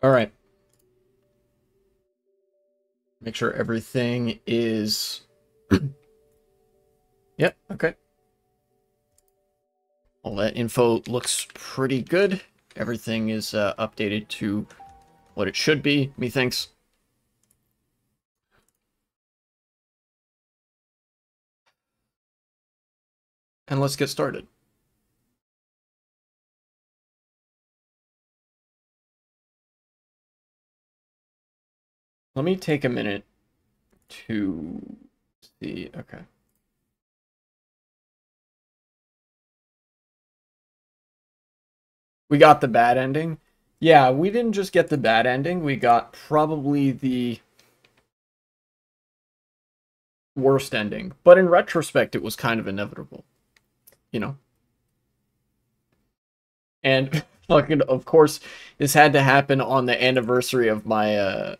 All right. Make sure everything is... Yep, okay. All that info looks pretty good. Everything is updated to what it should be, methinks. And let's get started. Let me take a minute to see. Okay. We got the bad ending. Yeah, we didn't just get the bad ending. We got probably the worst ending. But in retrospect, it was kind of inevitable. You know? And, fucking, of course, this had to happen on the anniversary of my,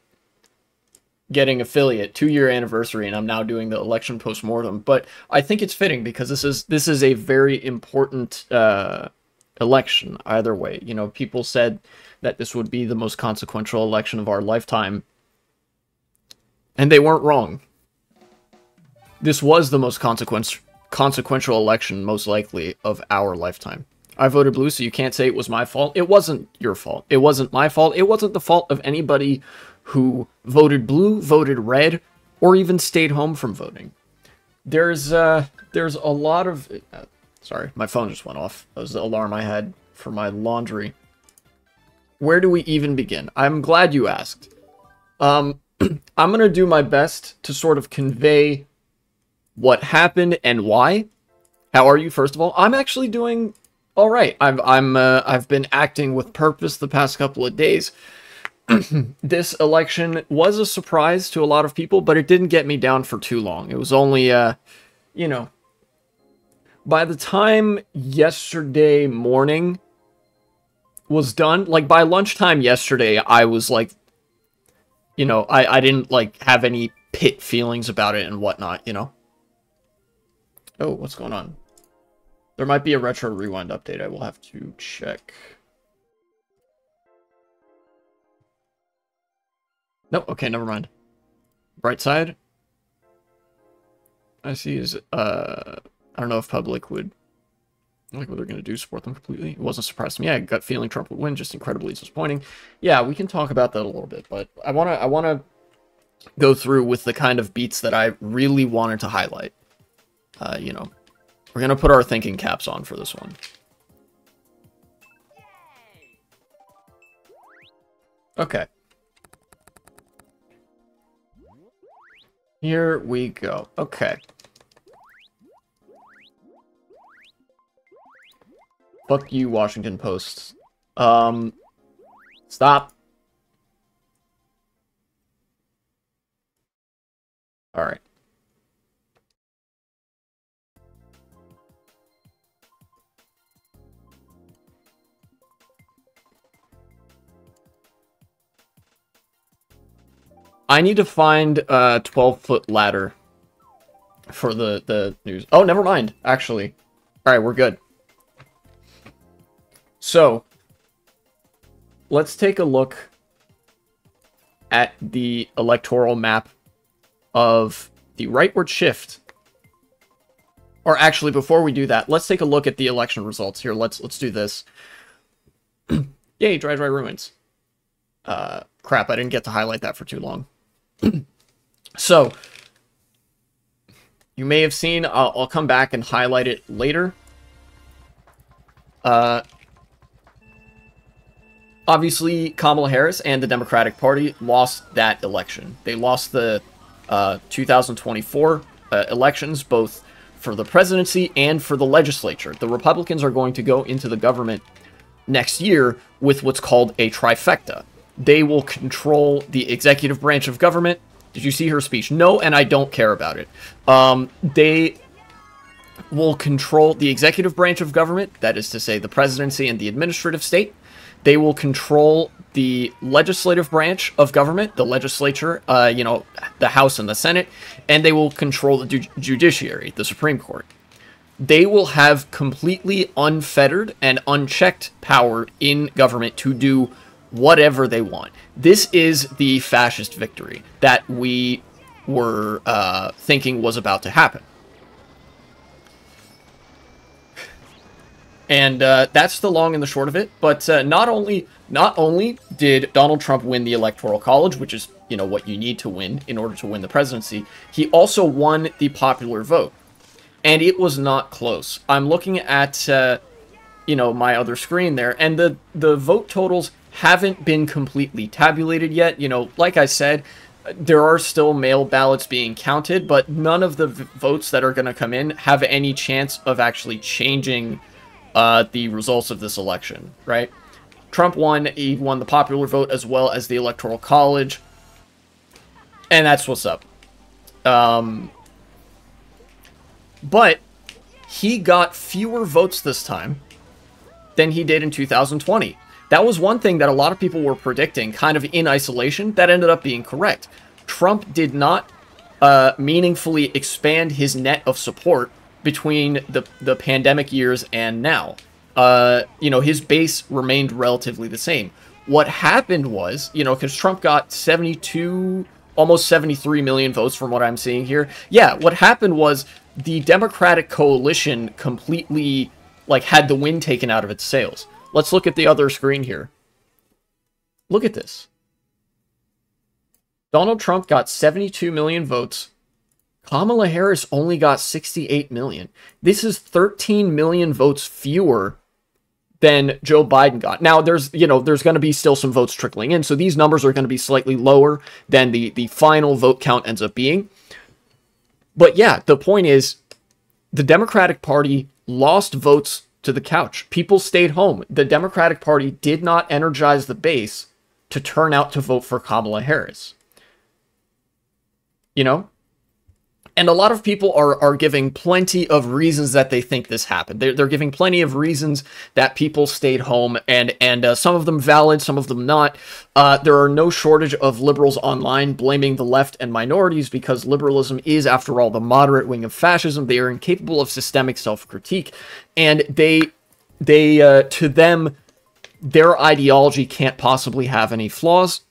getting affiliate, 2-year anniversary, and I'm now doing the election post-mortem. But I think it's fitting because this is a very important election either way. You know, people said that this would be the most consequential election of our lifetime, and they weren't wrong. This was the most consequential election, most likely, of our lifetime. I voted blue, so you can't say it was my fault. It wasn't your fault. It wasn't my fault. It wasn't the fault of anybody who voted blue, voted red, or even stayed home from voting. There's a lot of... sorry, my phone just went off. That was the alarm I had for my laundry. Where do we even begin? I'm glad you asked. I'm going to do my best to sort of convey what happened and why. How are you, first of all? I'm actually doing all right. I've been acting with purpose the past couple of days. This election was a surprise to a lot of people, but it didn't get me down for too long. It was only, you know, by the time yesterday morning was done, like by lunchtime yesterday, I was like, you know, I didn't like have any pit feelings about it and whatnot, you know? Oh, what's going on? There might be a retro rewind update. I will have to check. No, okay, never mind. Bright side. I see is, I don't know if public would like what they're going to do, support them completely. It wasn't a surprise to me. I had a gut feeling Trump would win, just incredibly disappointing. Yeah, we can talk about that a little bit, but I want to go through with the kind of beats that I really wanted to highlight. You know, we're going to put our thinking caps on for this one. Okay. Here we go. Okay. Fuck you, Washington Post. Stop. Alright. I need to find a 12-foot ladder for the news. Oh, never mind, actually. Alright, we're good. So, let's take a look at the electoral map of the rightward shift. Or actually, before we do that, let's take a look at the election results here. Let's do this. Yay, dry ruins. Crap, I didn't get to highlight that for too long. So, you may have seen, I'll come back and highlight it later. Obviously, Kamala Harris and the Democratic Party lost that election. They lost the 2024 elections, both for the presidency and for the legislature. The Republicans are going to go into the government next year with what's called a trifecta. They will control the executive branch of government. Did you see her speech? No, and I don't care about it. They will control the executive branch of government, that is to say the presidency and the administrative state. They will control the legislative branch of government, the legislature, you know, the House and the Senate, and they will control the judiciary, the Supreme Court. They will have completely unfettered and unchecked power in government to do whatever they want. This is the fascist victory that we were thinking was about to happen. And that's the long and the short of it. But not only did Donald Trump win the Electoral College, which is, you know, what you need to win in order to win the presidency, he also won the popular vote. And it was not close. I'm looking at, you know, my other screen there, and the vote totals haven't been completely tabulated yet. You know, like I said, there are still mail ballots being counted, but none of the votes that are going to come in have any chance of actually changing the results of this election, right? Trump won. He won the popular vote as well as the Electoral College. And that's what's up. But he got fewer votes this time than he did in 2020. That was one thing that a lot of people were predicting, kind of in isolation, that ended up being correct. Trump did not meaningfully expand his net of support between the pandemic years and now. You know, his base remained relatively the same. What happened was, you know, because Trump got 72, almost 73 million votes from what I'm seeing here. Yeah, what happened was the Democratic coalition completely, like, had the wind taken out of its sails. Let's look at the other screen here. Look at this. Donald Trump got 72 million votes. Kamala Harris only got 68 million. This is 13 million votes fewer than Joe Biden got. Now, there's going to be still some votes trickling in, so these numbers are going to be slightly lower than the final vote count ends up being. But yeah, the point is, the Democratic Party lost votes to the couch. People stayed home. The Democratic Party did not energize the base to turn out to vote for Kamala Harris. You know? And a lot of people are giving plenty of reasons that they think this happened. They're giving plenty of reasons that people stayed home, and some of them valid, some of them not. There are no shortage of liberals online blaming the left and minorities because liberalism is, after all, the moderate wing of fascism. They are incapable of systemic self-critique, and to them, their ideology can't possibly have any flaws.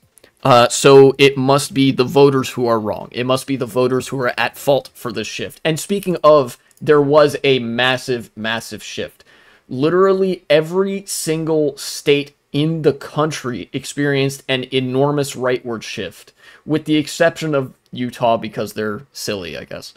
So it must be the voters who are wrong. It must be the voters who are at fault for this shift. And speaking of, there was a massive, massive shift. Literally every single state in the country experienced an enormous rightward shift, with the exception of Utah because they're silly, I guess.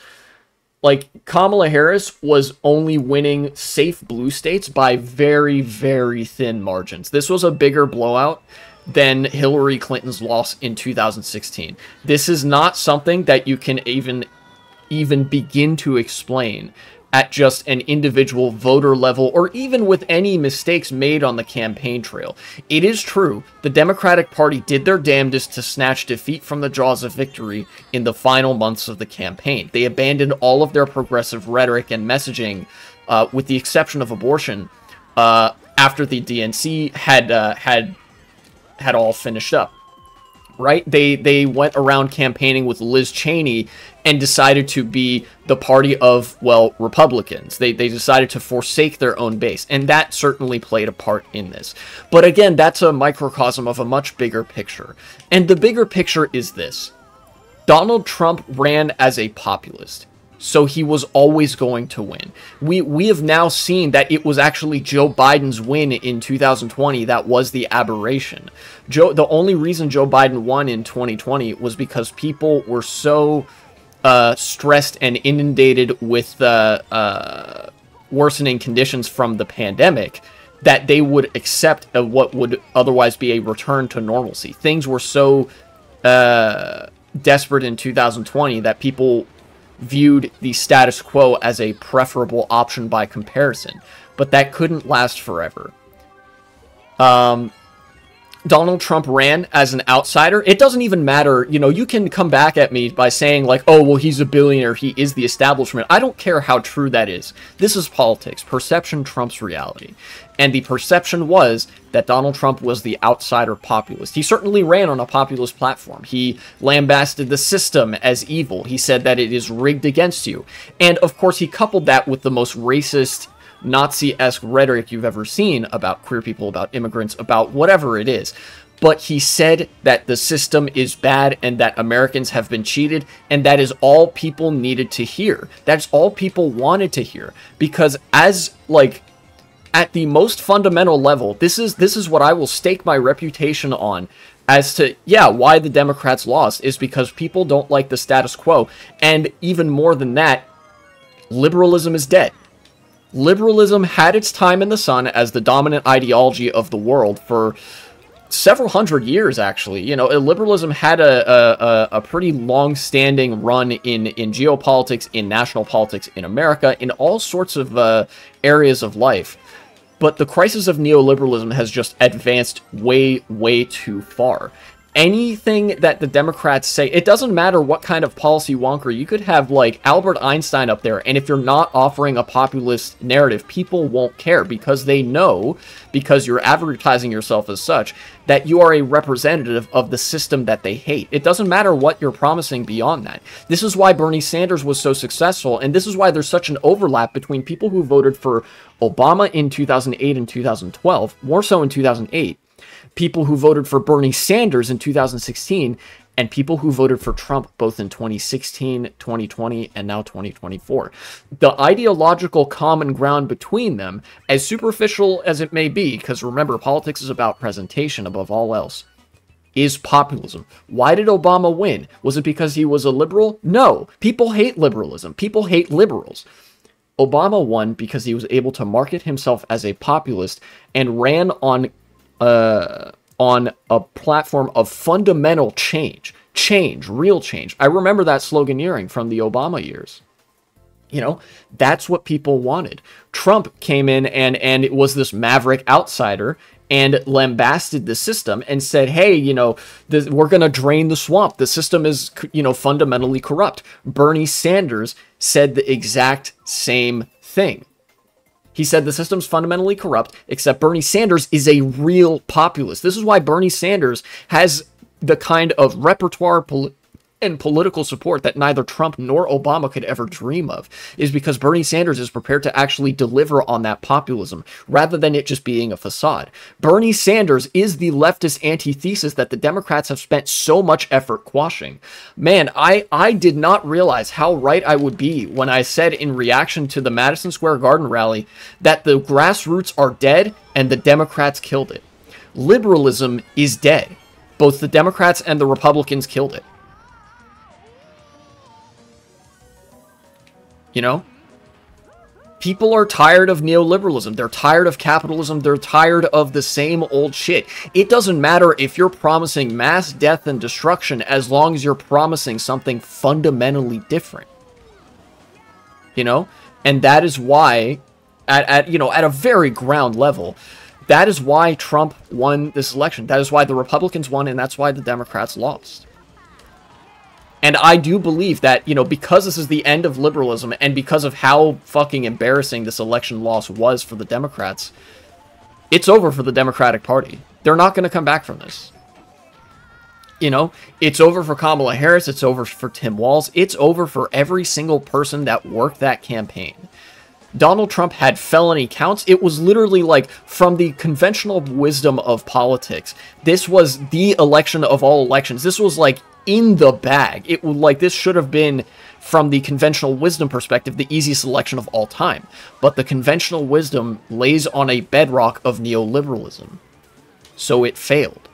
Like, Kamala Harris was only winning safe blue states by very, very thin margins. This was a bigger blowout than Hillary Clinton's loss in 2016. This is not something that you can even begin to explain at just an individual voter level, or even with any mistakes made on the campaign trail. It is true, the Democratic Party did their damnedest to snatch defeat from the jaws of victory in the final months of the campaign. They abandoned all of their progressive rhetoric and messaging, with the exception of abortion, after the DNC had all finished up, right? They went around campaigning with Liz Cheney and decided to be the party of, well, Republicans. They decided to forsake their own base, and that certainly played a part in this. But again, that's a microcosm of a much bigger picture. And the bigger picture is this. Donald Trump ran as a populist, so he was always going to win. We have now seen that it was actually Joe Biden's win in 2020 that was the aberration. The only reason Joe Biden won in 2020 was because people were so stressed and inundated with worsening conditions from the pandemic that they would accept what would otherwise be a return to normalcy. Things were so desperate in 2020 that people viewed the status quo as a preferable option by comparison, but that couldn't last forever. Donald Trump ran as an outsider. It doesn't even matter, you know, you can come back at me by saying like, oh, well, he's a billionaire, he is the establishment. I don't care how true that is. This is politics. Perception trumps reality. And the perception was that Donald Trump was the outsider populist. He certainly ran on a populist platform. He lambasted the system as evil. He said that it is rigged against you. And of course, he coupled that with the most racist, Nazi-esque rhetoric you've ever seen about queer people, about immigrants, about whatever it is. but he said that the system is bad and that Americans have been cheated, and that is all people needed to hear. That's all people wanted to hear, because as, like, at the most fundamental level, this is what I will stake my reputation on as to, yeah, why the Democrats lost, is because people don't like the status quo, and even more than that, liberalism is dead. Liberalism had its time in the sun as the dominant ideology of the world for several hundred years, actually. You know, liberalism had a pretty long-standing run in geopolitics, in national politics, in America, in all sorts of areas of life. But the crisis of neoliberalism has just advanced way, way too far. Anything that the Democrats say, it doesn't matter what kind of policy wonker. You could have, like, Albert Einstein up there, and if you're not offering a populist narrative, people won't care, because they know, because you're advertising yourself as such, that you are a representative of the system that they hate. It doesn't matter what you're promising beyond that. This is why Bernie Sanders was so successful, and this is why there's such an overlap between people who voted for Obama in 2008 and 2012, more so in 2008, people who voted for Bernie Sanders in 2016, and people who voted for Trump both in 2016, 2020, and now 2024. The ideological common ground between them, as superficial as it may be, because remember, politics is about presentation above all else, is populism. Why did Obama win? Was it because he was a liberal? No. People hate liberalism. People hate liberals. Obama won because he was able to market himself as a populist and ran on a platform of fundamental change. Real change. I remember that sloganeering from the Obama years. You know, that's what people wanted. Trump came in and it was this maverick outsider and lambasted the system and said, hey, you know, we're going to drain the swamp. The system is, you know, fundamentally corrupt. Bernie Sanders said the exact same thing. He said the system's fundamentally corrupt, except Bernie Sanders is a real populist. This is why Bernie Sanders has the kind of repertoire and political support that neither Trump nor Obama could ever dream of, is because Bernie Sanders is prepared to actually deliver on that populism, rather than it just being a facade. Bernie Sanders is the leftist antithesis that the Democrats have spent so much effort quashing. Man, I did not realize how right I would be when I said in reaction to the Madison Square Garden rally that the grassroots are dead and the Democrats killed it. Liberalism is dead. Both the Democrats and the Republicans killed it. You know? People are tired of neoliberalism. They're tired of capitalism. They're tired of the same old shit. It doesn't matter if you're promising mass death and destruction as long as you're promising something fundamentally different. You know? And that is why, at a very ground level, that is why Trump won this election. That is why the Republicans won, and that's why the Democrats lost. And I do believe that, you know, because this is the end of liberalism and because of how fucking embarrassing this election loss was for the Democrats, it's over for the Democratic Party. They're not going to come back from this. You know, it's over for Kamala Harris. It's over for Tim Walz. It's over for every single person that worked that campaign. Donald Trump had felony counts. It was literally like, from the conventional wisdom of politics, this was the election of all elections. This was like in the bag. It would, like, this should have been, from the conventional wisdom perspective, the easiest election of all time. But the conventional wisdom lays on a bedrock of neoliberalism. So it failed.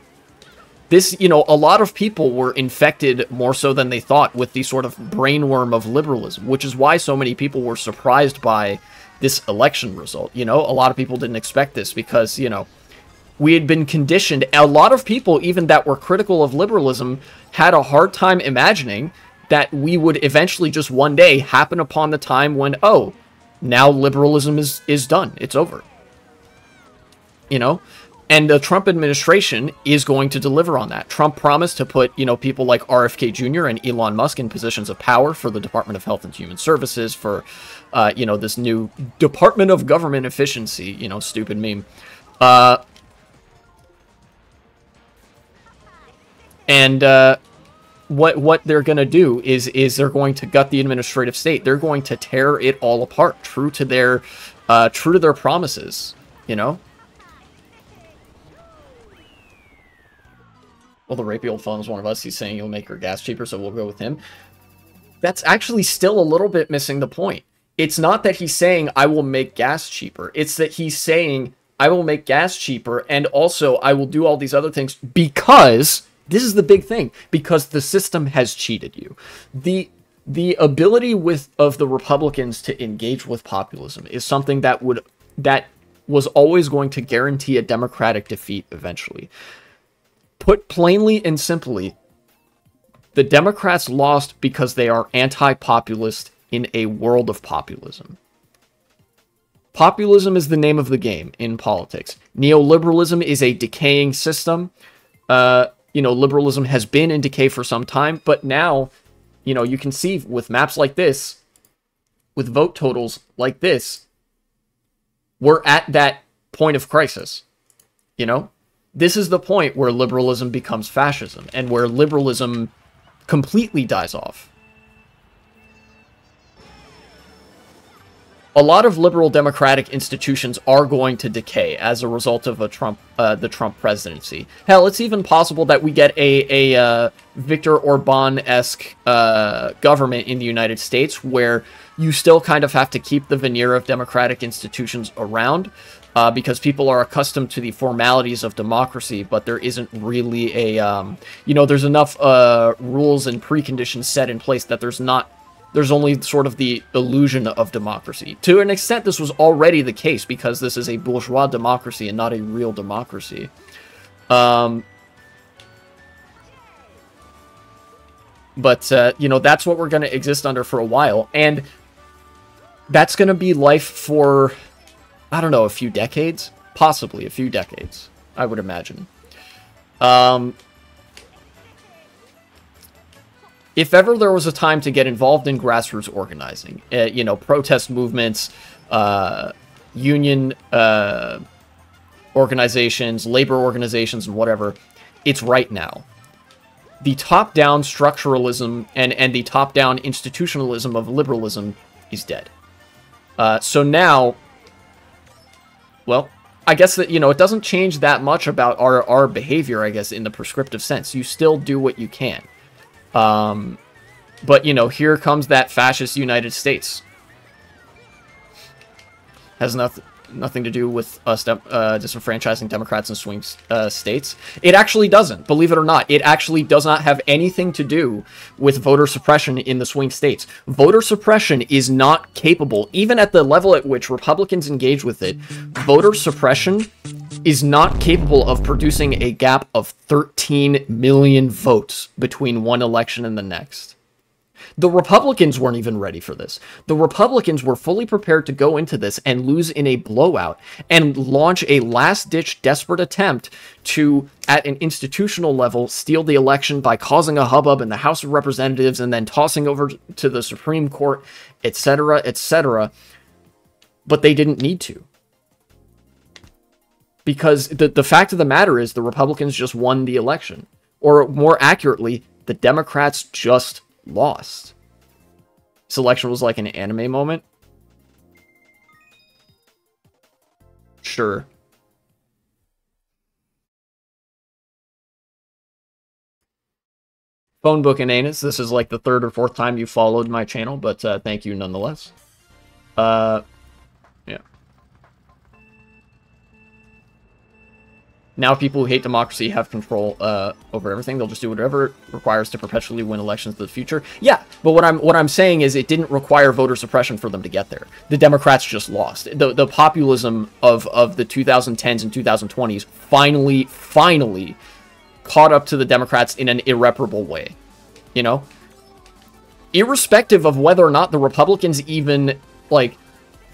This, you know, a lot of people were infected more so than they thought with the sort of brainworm of liberalism, which is why so many people were surprised by this election result. You know, a lot of people didn't expect this because, you know, we had been conditioned. A lot of people, even that were critical of liberalism, had a hard time imagining that we would eventually just one day happen upon the time when, oh, now liberalism is done. It's over. You know? And the Trump administration is going to deliver on that. Trump promised to put, you know, people like RFK Jr. and Elon Musk in positions of power for the Department of Health and Human Services, for, you know, this new Department of Government Efficiency, you know, stupid meme. What they're going to do is they're going to gut the administrative state. They're going to tear it all apart, true to their promises, you know? Well, the rapey old fellow is one of us. He's saying he'll make our gas cheaper, so we'll go with him. That's actually still a little bit missing the point. It's not that he's saying, I will make gas cheaper. It's that he's saying, I will make gas cheaper, and also I will do all these other things because, this is the big thing, because the system has cheated you. The ability of the Republicans to engage with populism is something that was always going to guarantee a Democratic defeat eventually. Put plainly and simply, the Democrats lost because they are anti-populist in a world of populism. Populism is the name of the game in politics. Neoliberalism is a decaying system. Liberalism has been in decay for some time, but now, you can see with maps like this, with vote totals like this, we're at that point of crisis. This is the point where liberalism becomes fascism and where liberalism completely dies off. A lot of liberal democratic institutions are going to decay as a result of the Trump presidency. Hell, it's even possible that we get a Viktor Orban-esque government in the United States where you still kind of have to keep the veneer of democratic institutions around because people are accustomed to the formalities of democracy, but there isn't really a, there's enough rules and preconditions set in place that there's only sort of the illusion of democracy. To an extent, this was already the case because this is a bourgeois democracy and not a real democracy. But that's what we're going to exist under for a while. And that's going to be life for, I don't know, a few decades? Possibly a few decades, I would imagine. If ever there was a time to get involved in grassroots organizing, protest movements, union organizations, labor organizations, and whatever, it's right now. The top-down structuralism and the top-down institutionalism of liberalism is dead. So now, well, I guess that, it doesn't change that much about our behavior, I guess, in the prescriptive sense. You still do what you can. But, here comes that fascist United States. Has nothing to do with us disenfranchising Democrats in swing states. It actually doesn't, believe it or not. It actually does not have anything to do with voter suppression in the swing states. Voter suppression is not capable, even at the level at which Republicans engage with it, voter suppression is not capable of producing a gap of 13 million votes between one election and the next. The Republicans weren't even ready for this. The Republicans were fully prepared to go into this and lose in a blowout and launch a last-ditch desperate attempt to, at an institutional level, steal the election by causing a hubbub in the House of Representatives and then tossing over to the Supreme Court, etc., etc. But they didn't need to. Because the fact of the matter is the Republicans just won the election. Or more accurately, the Democrats just lost. This election was like an anime moment. Sure. Phone book and anus. This is like the third or fourth time you followed my channel, but thank you nonetheless. Yeah. Now people who hate democracy have control over everything. They'll just do whatever it requires to perpetually win elections in the future. Yeah, but what I'm saying is it didn't require voter suppression for them to get there. The Democrats just lost. The populism of the 2010s and 2020s finally caught up to the Democrats in an irreparable way. Irrespective of whether or not the Republicans even,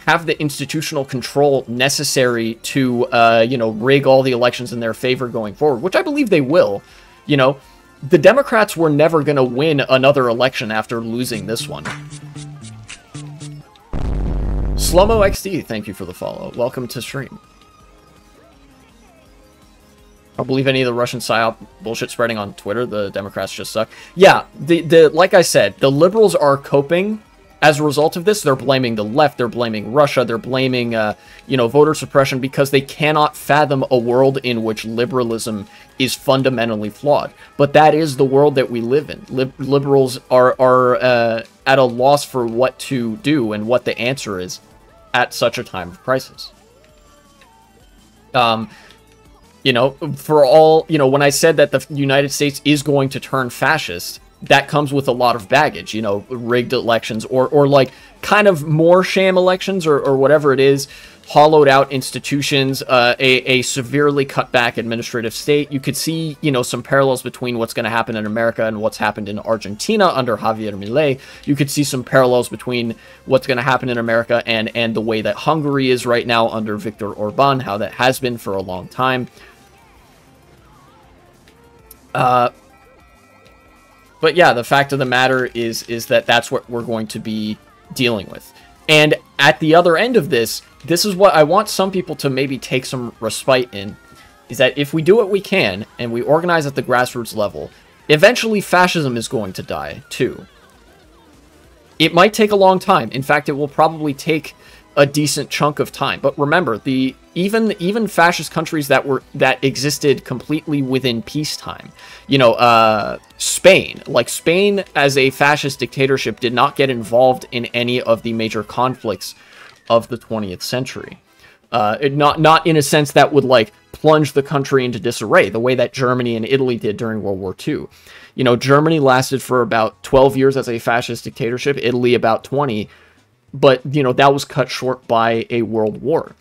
have the institutional control necessary to, rig all the elections in their favor going forward, which I believe they will. The Democrats were never going to win another election after losing this one. Slomo XD, thank you for the follow. Welcome to stream. I don't believe any of the Russian psyop bullshit spreading on Twitter. The Democrats just suck. Yeah, like I said, the liberals are coping As a result of this, they're blaming the left, they're blaming Russia, they're blaming, voter suppression because they cannot fathom a world in which liberalism is fundamentally flawed. But that is the world that we live in. Liberals are at a loss for what to do and what the answer is at such a time of crisis. For all, when I said that the United States is going to turn fascist, that comes with a lot of baggage, rigged elections or like kind of more sham elections or whatever it is, hollowed out institutions, a severely cut back administrative state. You could see, some parallels between what's going to happen in America and what's happened in Argentina under Javier Milei. You could see some parallels between what's going to happen in America and the way that Hungary is right now under Viktor Orban, how that has been for a long time. But yeah, the fact of the matter is that that's what we're going to be dealing with. And at the other end of this is what I want some people to maybe take some respite in, is that if we do what we can and we organize at the grassroots level, eventually fascism is going to die too. It might take a long time. In fact, it will probably take a decent chunk of time. But remember, even fascist countries that existed completely within peacetime, Spain as a fascist dictatorship did not get involved in any of the major conflicts of the 20th century. Not in a sense that would like plunge the country into disarray the way that Germany and Italy did during World War II. Germany lasted for about 12 years as a fascist dictatorship, Italy about 20. But, that was cut short by a world war.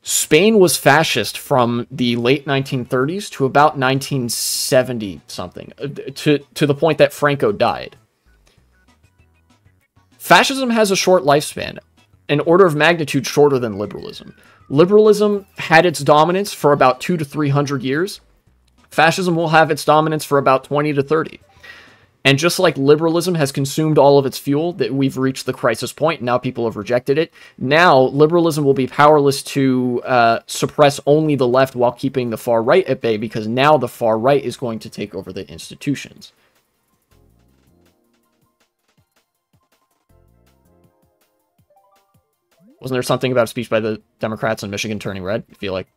Spain was fascist from the late 1930s to about 1970-something, to the point that Franco died. Fascism has a short lifespan, an order of magnitude shorter than liberalism. Liberalism had its dominance for about 200 to 300 years. Fascism will have its dominance for about 20 to 30. And just like liberalism has consumed all of its fuel, that we've reached the crisis point, now people have rejected it, now liberalism will be powerless to suppress only the left while keeping the far right at bay, because now the far right is going to take over the institutions. Wasn't there something about a speech by the Democrats in Michigan turning red? I feel like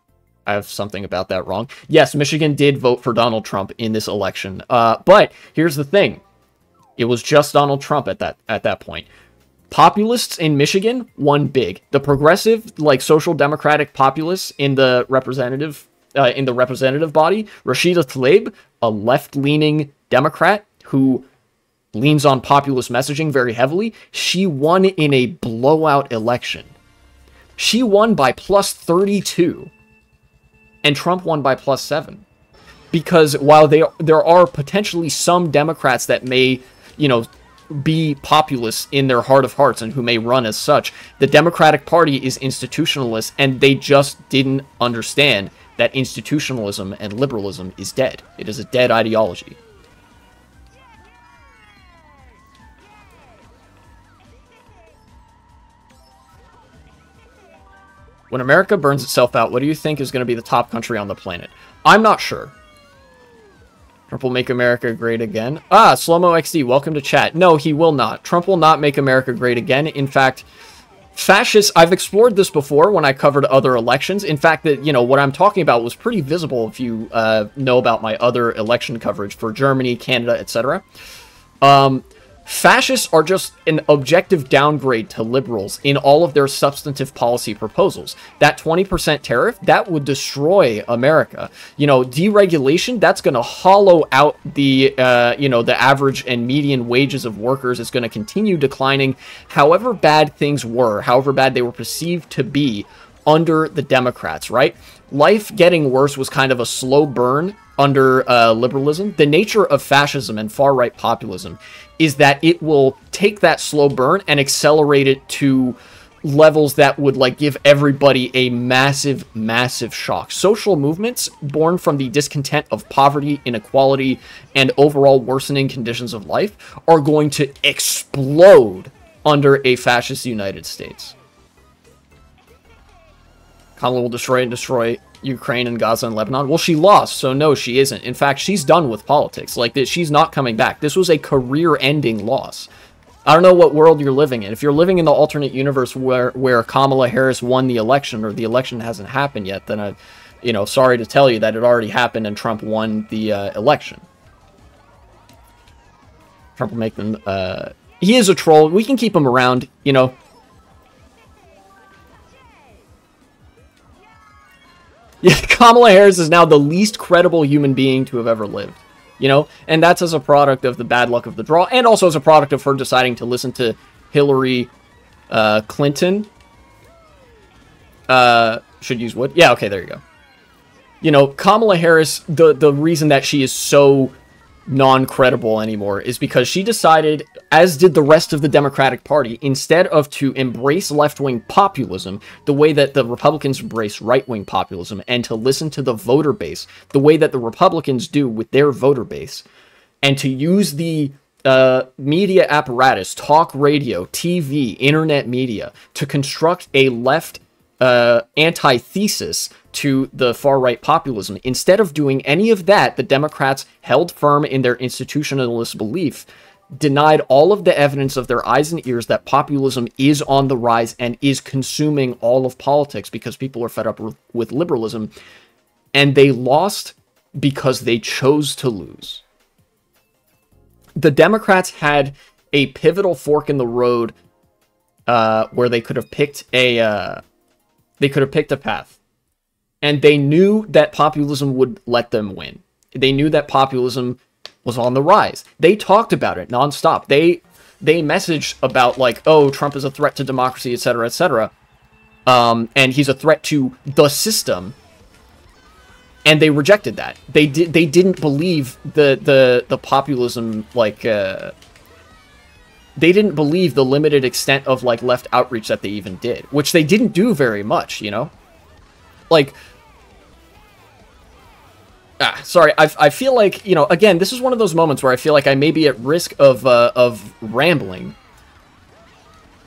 I have something about that wrong. Yes, Michigan did vote for Donald Trump in this election. But here's the thing. It was just Donald Trump at that point. Populists in Michigan won big. The progressive, like social democratic populists in the representative body, Rashida Tlaib, a left-leaning Democrat who leans on populist messaging very heavily, she won in a blowout election. She won by plus 32. And Trump won by plus 7. Because while there are potentially some Democrats that may, be populists in their heart of hearts and who may run as such, the Democratic Party is institutionalist, and they just didn't understand that institutionalism and liberalism is dead. It is a dead ideology. When America burns itself out, what do you think is going to be the top country on the planet? I'm not sure. Trump will make America great again. Slow-mo XD, welcome to chat. No, he will not. Trump will not make America great again. In fact, fascists, I've explored this before when I covered other elections. In fact, that what I'm talking about was pretty visible if you know about my other election coverage for Germany, Canada, etc. Fascists are just an objective downgrade to liberals in all of their substantive policy proposals. That 20% tariff, that would destroy America. Deregulation, that's going to hollow out the average and median wages of workers. It's going to continue declining. However bad things were, however bad they were perceived to be under the Democrats, right? Life getting worse was kind of a slow burn under liberalism. The nature of fascism and far-right populism is that it will take that slow burn and accelerate it to levels that would give everybody a massive, massive shock. Social movements born from the discontent of poverty, inequality, and overall worsening conditions of life are going to explode under a fascist United States. Kamala will destroy Ukraine and Gaza and Lebanon. Well, she lost, so no, she isn't. In fact, she's done with politics. She's not coming back. This was a career-ending loss. I don't know what world you're living in. If you're living in the alternate universe where Kamala Harris won the election, or the election hasn't happened yet, then sorry to tell you that it already happened and Trump won the election. Trump will make them, he is a troll. We can keep him around, Yeah, Kamala Harris is now the least credible human being to have ever lived, and that's as a product of the bad luck of the draw, and also as a product of her deciding to listen to Hillary Clinton. Should use wood. Yeah, okay, there you go. Kamala Harris, the reason that she is so non-credible anymore is because she decided, as did the rest of the Democratic Party, instead of to embrace left-wing populism the way that the Republicans embrace right-wing populism, and to listen to the voter base the way that the Republicans do with their voter base, and to use the media apparatus, talk radio, TV, internet media, to construct a left antithesis to the far-right populism. Instead of doing any of that, the Democrats held firm in their institutionalist belief, denied all of the evidence of their eyes and ears that populism is on the rise and is consuming all of politics because people are fed up with liberalism, and they lost because they chose to lose. The Democrats had a pivotal fork in the road where they could have picked a path. And they knew that populism would let them win. They knew that populism was on the rise. They talked about it nonstop. They messaged about, like, oh, Trump is a threat to democracy, etc., etc. And he's a threat to the system. And they rejected that. They didn't believe the populism, like, they didn't believe the limited extent of, like, left outreach that they even did, which they didn't do very much, Like, sorry, I feel like, again, this is one of those moments where I feel like I may be at risk of rambling.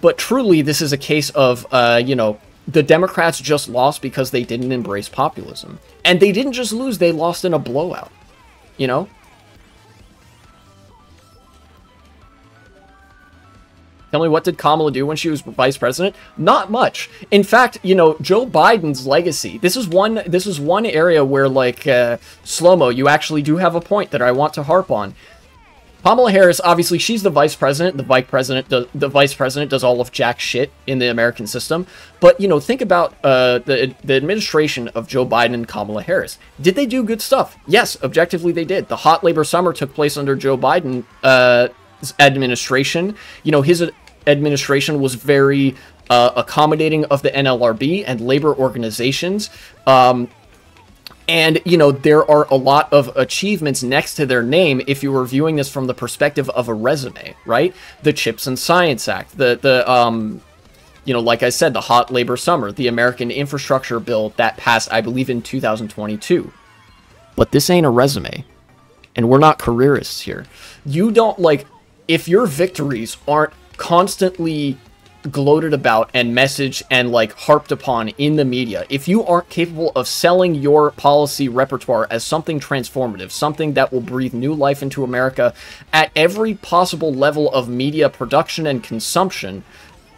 But truly, this is a case of, the Democrats just lost because they didn't embrace populism. And they didn't just lose, they lost in a blowout, Tell me, what did Kamala do when she was vice president? Not much. In fact, Joe Biden's legacy. This is one area where, like, Slow-Mo, you actually do have a point that I want to harp on. Kamala Harris, obviously, she's the vice president. The vice president does all of jack shit in the American system. But, think about the administration of Joe Biden and Kamala Harris. Did they do good stuff? Yes, objectively they did. The hot labor summer took place under Joe Biden administration. His administration was very accommodating of the NLRB and labor organizations. And, there are a lot of achievements next to their name if you were viewing this from the perspective of a resume, right? The CHIPS and Science Act, like I said, the hot labor summer, the American infrastructure bill that passed, I believe, in 2022. But this ain't a resume. And we're not careerists here. You don't, like, if your victories aren't constantly gloated about and messaged and, like, harped upon in the media, if you aren't capable of selling your policy repertoire as something transformative, something that will breathe new life into America at every possible level of media production and consumption.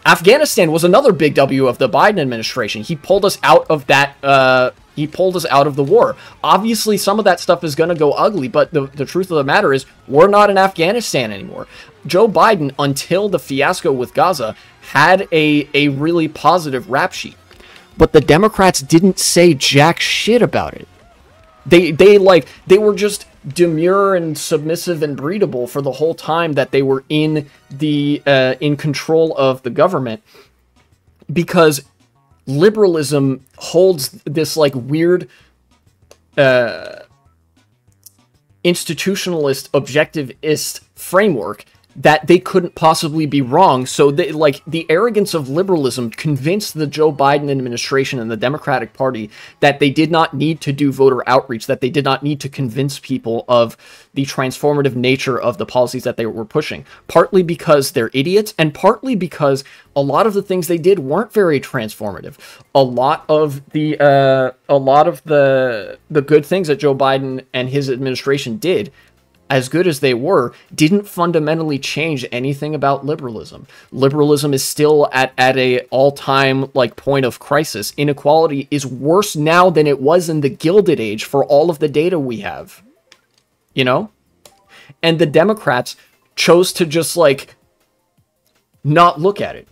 Afghanistan was another big W of the Biden administration. He pulled us out of that, he pulled us out of the war. Obviously, some of that stuff is going to go ugly, but the truth of the matter is we're not in Afghanistan anymore. Joe Biden, until the fiasco with Gaza, had a really positive rap sheet. But the Democrats didn't say jack shit about it. They were just demure and submissive and breedable for the whole time that they were in control of the government, because liberalism holds this, like, weird institutionalist objectivist framework that they couldn't possibly be wrong. So they, like, the arrogance of liberalism convinced the Joe Biden administration and the Democratic Party that they did not need to do voter outreach, that they did not need to convince people of the transformative nature of the policies that they were pushing, partly because they're idiots and partly because a lot of the things they did weren't very transformative. A lot of the good things that Joe Biden and his administration did as good as they were, didn't fundamentally change anything about liberalism. Liberalism is still at a all-time like point of crisis. Inequality is worse now than it was in the Gilded Age for all of the data we have. You know? And the Democrats chose to just like not look at it.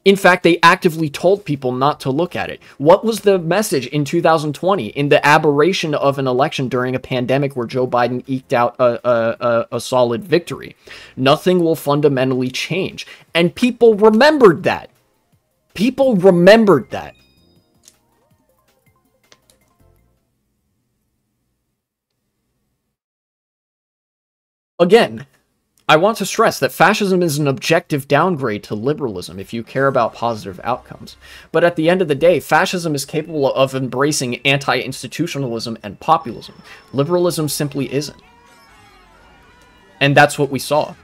In fact, they actively told people not to look at it. What was the message in 2020 in the aberration of an election during a pandemic where Joe Biden eked out a solid victory? Nothing will fundamentally change. And people remembered that. People remembered that. Again, I want to stress that fascism is an objective downgrade to liberalism if you care about positive outcomes. But at the end of the day, fascism is capable of embracing anti-institutionalism and populism. Liberalism simply isn't. And that's what we saw,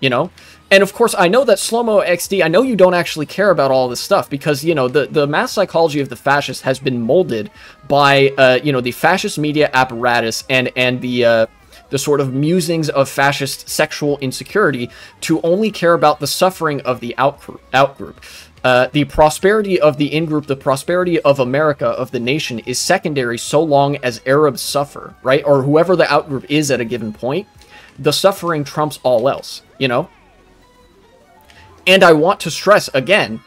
you know? And of course, I know that Slow-Mo XD, I know you don't actually care about all this stuff because, you know, the mass psychology of the fascist has been molded by, you know, the fascist media apparatus and the sort of musings of fascist sexual insecurity to only care about the suffering of the outgroup. The prosperity of the in-group, the prosperity of America, of the nation, is secondary so long as Arabs suffer, right? Or whoever the outgroup is at a given point, the suffering trumps all else, you know? And I want to stress, again,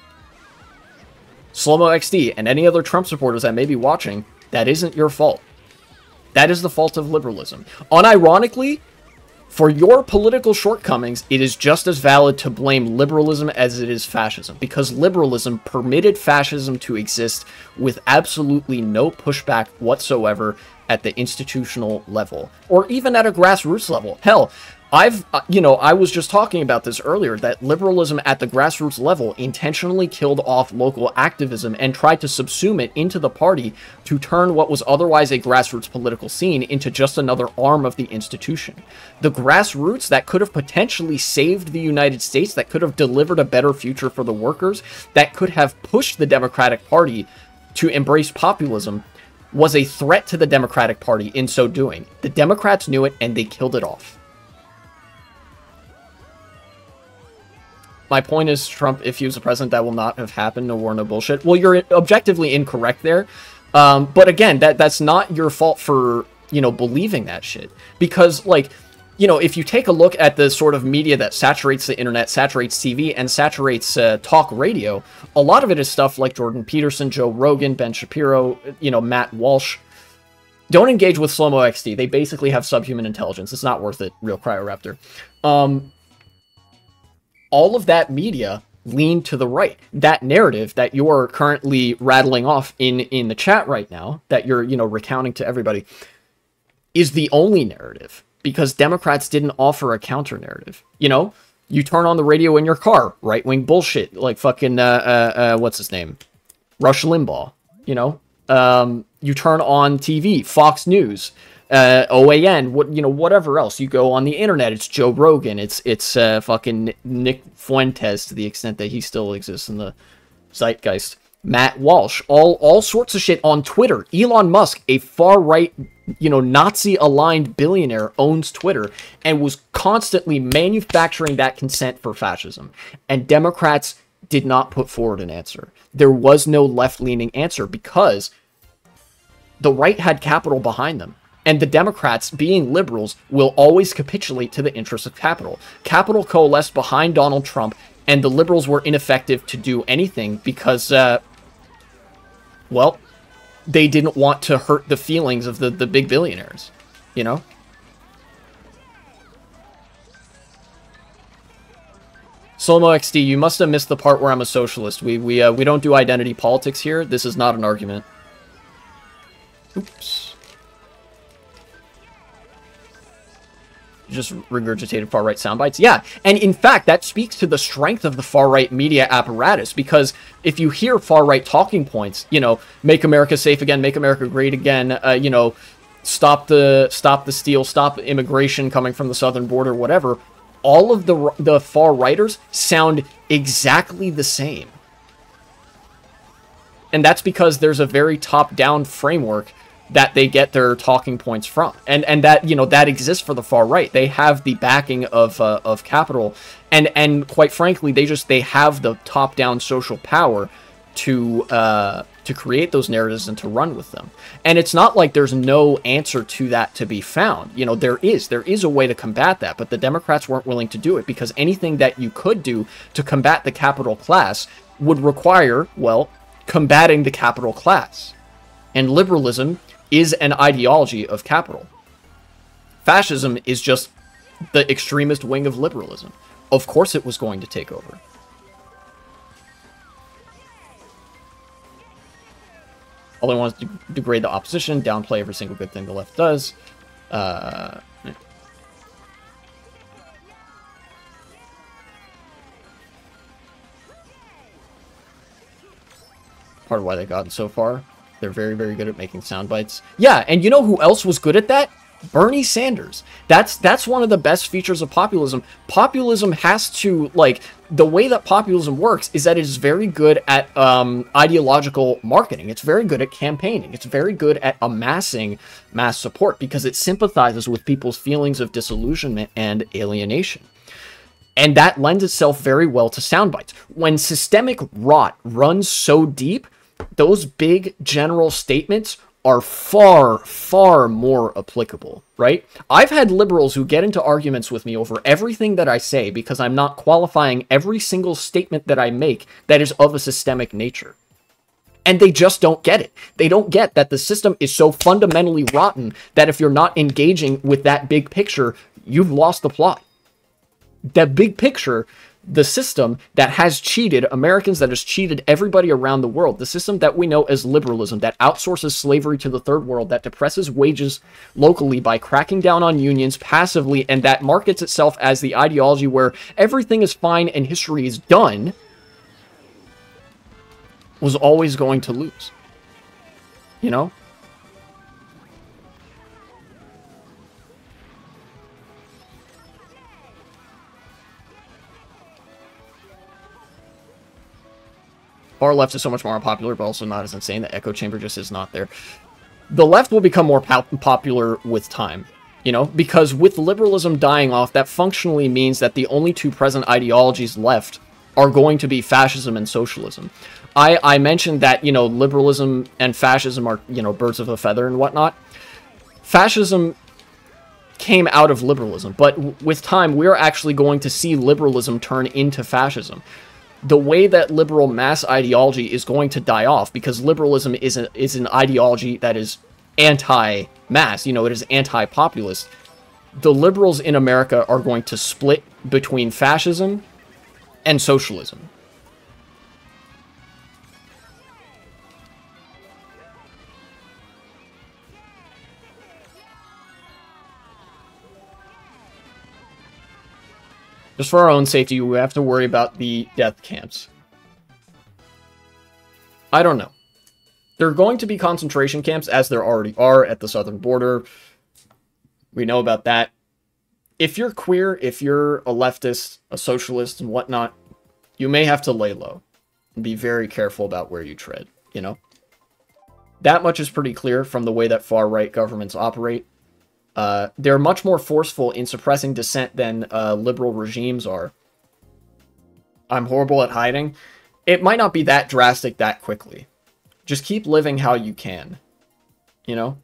Slow-Mo XD and any other Trump supporters that may be watching, that isn't your fault. That is the fault of liberalism. Unironically, for your political shortcomings, it is just as valid to blame liberalism as it is fascism, because liberalism permitted fascism to exist with absolutely no pushback whatsoever at the institutional level, or even at a grassroots level. Hell, you know, I was just talking about this earlier, that liberalism at the grassroots level intentionally killed off local activism and tried to subsume it into the party to turn what was otherwise a grassroots political scene into just another arm of the institution. The grassroots that could have potentially saved the United States, that could have delivered a better future for the workers, that could have pushed the Democratic Party to embrace populism, was a threat to the Democratic Party in so doing. The Democrats knew it and they killed it off. My point is, Trump, if he was the president, that will not have happened. No war, no bullshit. Well, you're objectively incorrect there. But again, that's not your fault for, you know, believing that shit. Because, like, you know, if you take a look at the sort of media that saturates the internet, saturates TV, and saturates talk radio, a lot of it is stuff like Jordan Peterson, Joe Rogan, Ben Shapiro, you know, Matt Walsh. Don't engage with Slow-Mo XD. They basically have subhuman intelligence. It's not worth it, real Cryoraptor. All of that media lean to the right. That narrative that you're currently rattling off in the chat right now, that you're, you know, recounting to everybody, is the only narrative, because Democrats didn't offer a counter narrative. You know, you turn on the radio in your car, right-wing bullshit, like fucking, what's his name? Rush Limbaugh, you know? You turn on TV, Fox News, OAN, what, you know, whatever else. You go on the internet, it's Joe Rogan, it's fucking Nick Fuentes, to the extent that he still exists in the zeitgeist, Matt Walsh, all sorts of shit on Twitter. Elon Musk, a far-right, you know, Nazi-aligned billionaire, owns Twitter and was constantly manufacturing that consent for fascism. And Democrats did not put forward an answer. There was no left-leaning answer because the right had capital behind them. And the Democrats, being liberals, will always capitulate to the interests of capital. Capital coalesced behind Donald Trump, and the liberals were ineffective to do anything because, well, they didn't want to hurt the feelings of the big billionaires, you know? Slow-Mo XD, you must have missed the part where I'm a socialist. We don't do identity politics here. This is not an argument. Oops. Just regurgitated far-right sound bites. Yeah, and in fact, that speaks to the strength of the far-right media apparatus, because if you hear far-right talking points, you know, make America safe again, make America great again, you know, stop the steal, stop immigration coming from the southern border, whatever, all of the far-righters sound exactly the same. And that's because there's a very top-down framework that they get their talking points from, and that, you know, that exists for the far right. They have the backing of capital, and quite frankly, they have the top-down social power to create those narratives and to run with them. And it's not like there's no answer to that to be found. You know, there is a way to combat that, but the Democrats weren't willing to do it, because anything that you could do to combat the capital class would require, well, combating the capital class. And liberalism is an ideology of capital. Fascism is just the extremist wing of liberalism. Of course it was going to take over. All they want is to degrade the opposition, downplay every single good thing the left does. Yeah. Part of why they've gotten so far. They're very, very good at making sound bites. Yeah, and you know who else was good at that? Bernie Sanders. That's one of the best features of populism. Populism has to, like, the way that populism works is that it is very good at ideological marketing. It's very good at campaigning. It's very good at amassing mass support, because it sympathizes with people's feelings of disillusionment and alienation. And that lends itself very well to sound bites. When systemic rot runs so deep, those big general statements are far, far more applicable, right? I've had liberals who get into arguments with me over everything that I say because I'm not qualifying every single statement that I make that is of a systemic nature. And they just don't get it. They don't get that the system is so fundamentally rotten that if you're not engaging with that big picture, you've lost the plot. That big picture, the system that has cheated Americans, that has cheated everybody around the world, the system that we know as liberalism, that outsources slavery to the third world, that depresses wages locally by cracking down on unions passively, and that markets itself as the ideology where everything is fine and history is done, was always going to lose. You know? Far left is so much more unpopular, but also not as insane. The echo chamber just is not there. The left will become more popular with time, you know, because with liberalism dying off, that functionally means that the only two present ideologies left are going to be fascism and socialism. I mentioned that, you know, liberalism and fascism are, you know, birds of a feather and whatnot. Fascism came out of liberalism, but with time, we're actually going to see liberalism turn into fascism. The way that liberal mass ideology is going to die off, because liberalism is an ideology that is anti-mass, you know, it is anti-populist. The liberals in America are going to split between fascism and socialism. Just for our own safety, we have to worry about the death camps. I don't know. There are going to be concentration camps, as there already are at the southern border. We know about that. If you're queer, if you're a leftist, a socialist, and whatnot, you may have to lay low and be very careful about where you tread, you know? That much is pretty clear from the way that far-right governments operate. They're much more forceful in suppressing dissent than liberal regimes are. I'm horrible at hiding. It might not be that drastic that quickly. Just keep living how you can. You know?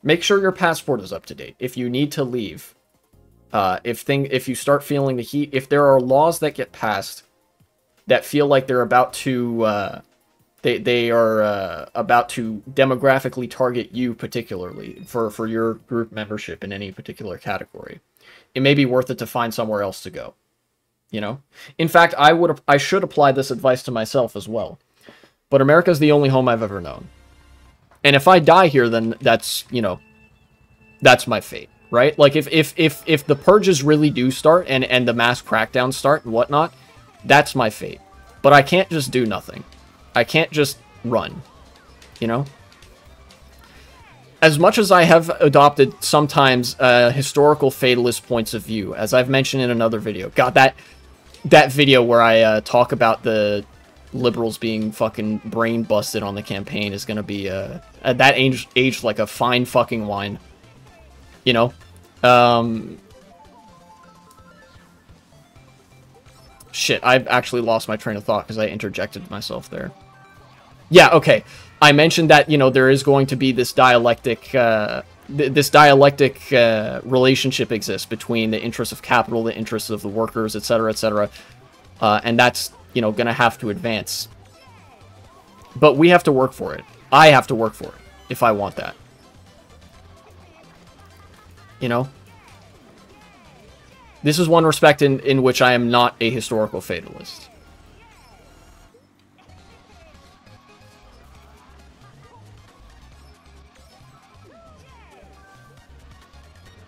Make sure your passport is up to date. If you need to leave, if you start feeling the heat, if there are laws that get passed that feel like they're about to they are about to demographically target you particularly for your group membership in any particular category, it may be worth it to find somewhere else to go. You know? In fact, I should apply this advice to myself as well. But America's the only home I've ever known. And if I die here, then that's, you know, that's my fate, right? Like, if the purges really do start and the mass crackdowns start and whatnot, that's my fate. But I can't just do nothing. I can't just run, you know? As much as I have adopted sometimes historical fatalist points of view, as I've mentioned in another video. God, that video where I talk about the liberals being fucking brain busted on the campaign is gonna be, at that age, aged like a fine fucking wine. You know? Shit, I've actually lost my train of thought because I interjected myself there. Yeah, okay. I mentioned that, you know, there is going to be this dialectic, relationship exists between the interests of capital, the interests of the workers, etc., etc., and that's, you know, gonna have to advance. But we have to work for it. I have to work for it if I want that. You know? This is one respect in which I am not a historical fatalist.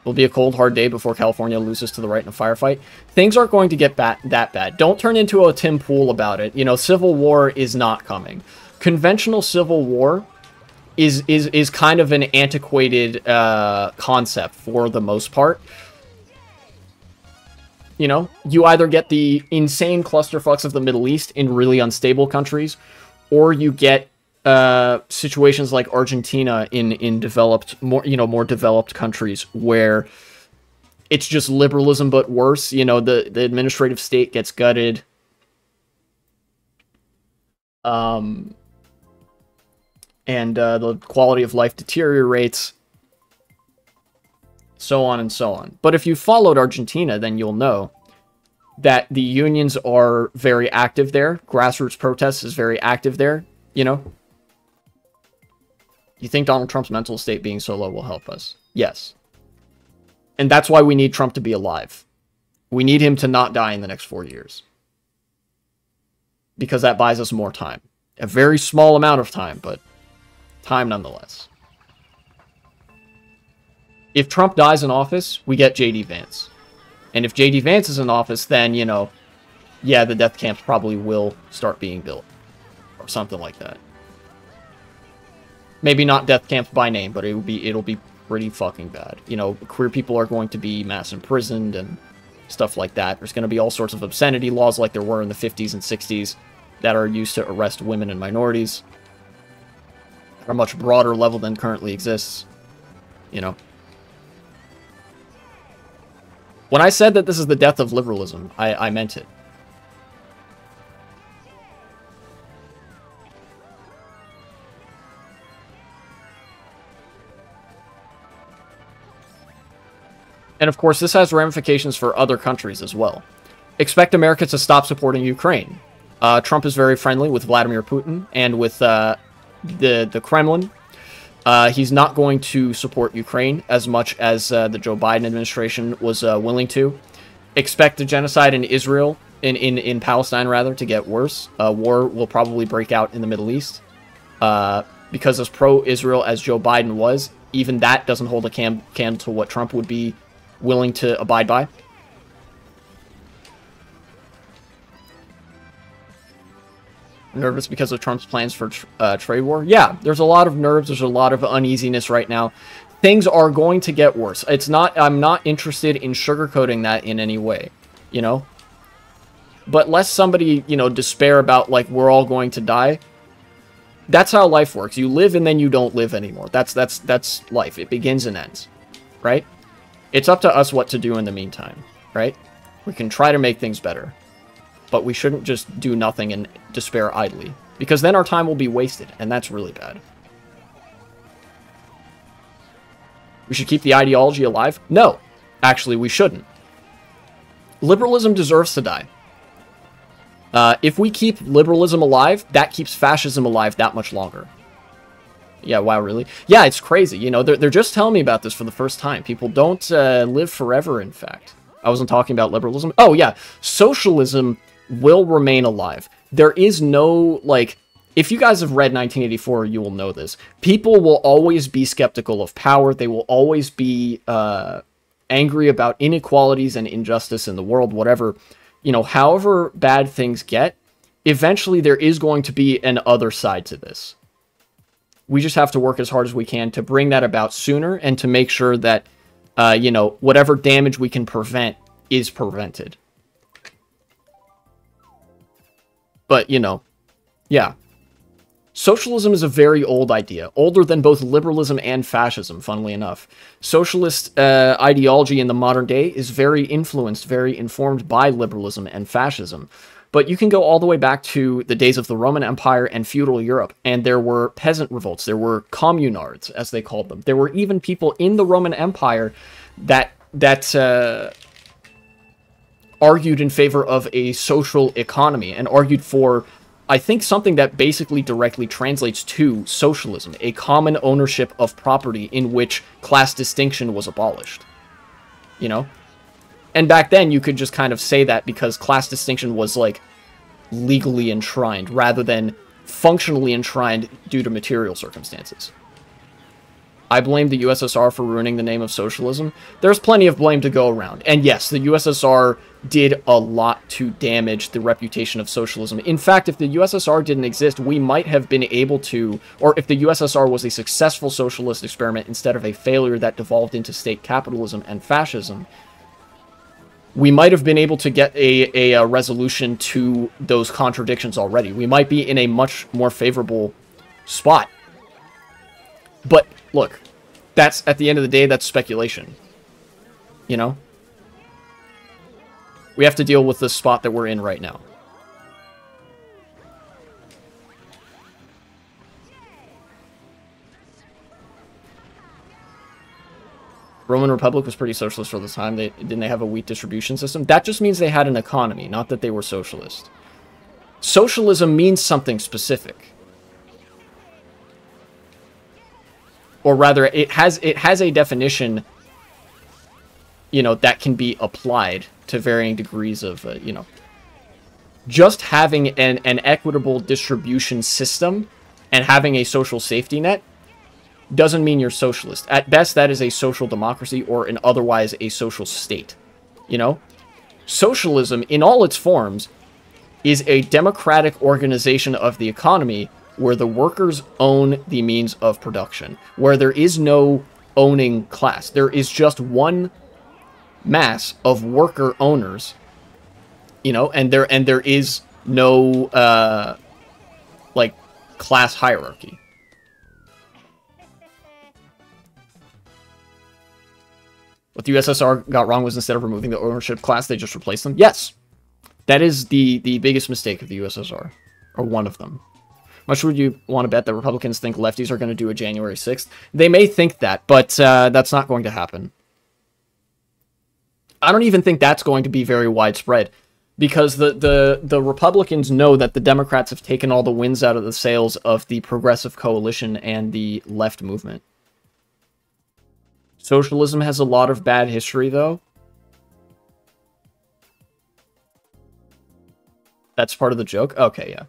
Will be a cold, hard day before California loses to the right in a firefight. Things aren't going to get that bad. Don't turn into a Tim Pool about it. You know, civil war is not coming. Conventional civil war is kind of an antiquated concept for the most part. You know, you either get the insane clusterfucks of the Middle East in really unstable countries, or you get situations like Argentina in developed, more developed countries where it's just liberalism but worse. You know, the administrative state gets gutted. And the quality of life deteriorates. So on and so on. But if you followed Argentina, then you'll know that the unions are very active there. Grassroots protests is very active there, you know? You think Donald Trump's mental state being so low will help us? Yes. And that's why we need Trump to be alive. We need him to not die in the next 4 years. Because that buys us more time. A very small amount of time, but time nonetheless. If Trump dies in office, we get J.D. Vance. And if J.D. Vance is in office, then, you know, yeah, the death camps probably will start being built. Or something like that. Maybe not death camps by name, but it'll be pretty fucking bad. You know, queer people are going to be mass imprisoned and stuff like that. There's going to be all sorts of obscenity laws like there were in the 50s and 60s that are used to arrest women and minorities. At a much broader level than currently exists. You know. When I said that this is the death of liberalism, I meant it. And of course, this has ramifications for other countries as well. Expect America to stop supporting Ukraine. Trump is very friendly with Vladimir Putin and with the Kremlin. He's not going to support Ukraine as much as the Joe Biden administration was willing to. Expect the genocide in Israel, in Palestine rather, to get worse. War will probably break out in the Middle East. Because as pro-Israel as Joe Biden was, even that doesn't hold a candle to what Trump would be willing to abide by. Nervous because of Trump's plans for trade war? Yeah, there's a lot of nerves. There's a lot of uneasiness right now. Things are going to get worse. I'm not interested in sugarcoating that in any way, you know? But lest somebody, you know, despair about, like, we're all going to die. That's how life works. You live and then you don't live anymore. That's life. It begins and ends, right? It's up to us what to do in the meantime, right? We can try to make things better. But we shouldn't just do nothing and despair idly. Because then our time will be wasted, and that's really bad. We should keep the ideology alive? No. Actually, we shouldn't. Liberalism deserves to die. If we keep liberalism alive, that keeps fascism alive that much longer. Yeah, wow, really? Yeah, it's crazy. You know, they're just telling me about this for the first time. People don't live forever, in fact. I wasn't talking about liberalism. Oh, yeah. Socialism will remain alive. There is no, like, if you guys have read 1984, you will know this. People will always be skeptical of power. They will always be angry about inequalities and injustice in the world, whatever. You know, however bad things get, eventually there is going to be an other side to this. We just have to work as hard as we can to bring that about sooner and to make sure that, you know, whatever damage we can prevent is prevented. But, you know, Yeah. Socialism is a very old idea, older than both liberalism and fascism, funnily enough. Socialist ideology in the modern day is very influenced, very informed by liberalism and fascism. But you can go all the way back to the days of the Roman Empire and feudal Europe, and there were peasant revolts, there were communards, as they called them. There were even people in the Roman Empire that argued in favor of a social economy and argued for, I think, something that basically directly translates to socialism, a common ownership of property in which class distinction was abolished. You know? And back then, you could just kind of say that because class distinction was, like, legally enshrined, rather than functionally enshrined due to material circumstances. I blame the USSR for ruining the name of socialism. There's plenty of blame to go around. And yes, the USSR did a lot to damage the reputation of socialism. In fact, if the USSR didn't exist, we might have been able to, or if the USSR was a successful socialist experiment instead of a failure that devolved into state capitalism and fascism, we might have been able to get a resolution to those contradictions already. We might be in a much more favorable spot. But, look, that's, at the end of the day, that's speculation. You know? We have to deal with the spot that we're in right now. Roman Republic was pretty socialist for the time. Didn't they have a wheat distribution system? That just means they had an economy, not that they were socialist. Socialism means something specific. Or rather, it has a definition, you know, that can be applied to varying degrees of, you know. Just having an equitable distribution system and having a social safety net doesn't mean you're socialist. At best, that is a social democracy or an otherwise a social state. You know? Socialism, in all its forms, is a democratic organization of the economy where the workers own the means of production, where there is no owning class. There is just one mass of worker owners, you know, and there is no, like, class hierarchy. What the USSR got wrong was instead of removing the ownership class, they just replaced them. Yes, that is the biggest mistake of the USSR, or one of them. Much would you want to bet that Republicans think lefties are going to do a January 6th? They may think that, but that's not going to happen. I don't even think that's going to be very widespread, because the Republicans know that the Democrats have taken all the wins out of the sails of the Progressive Coalition and the left movement. Socialism has a lot of bad history, though. That's part of the joke? Okay, yeah.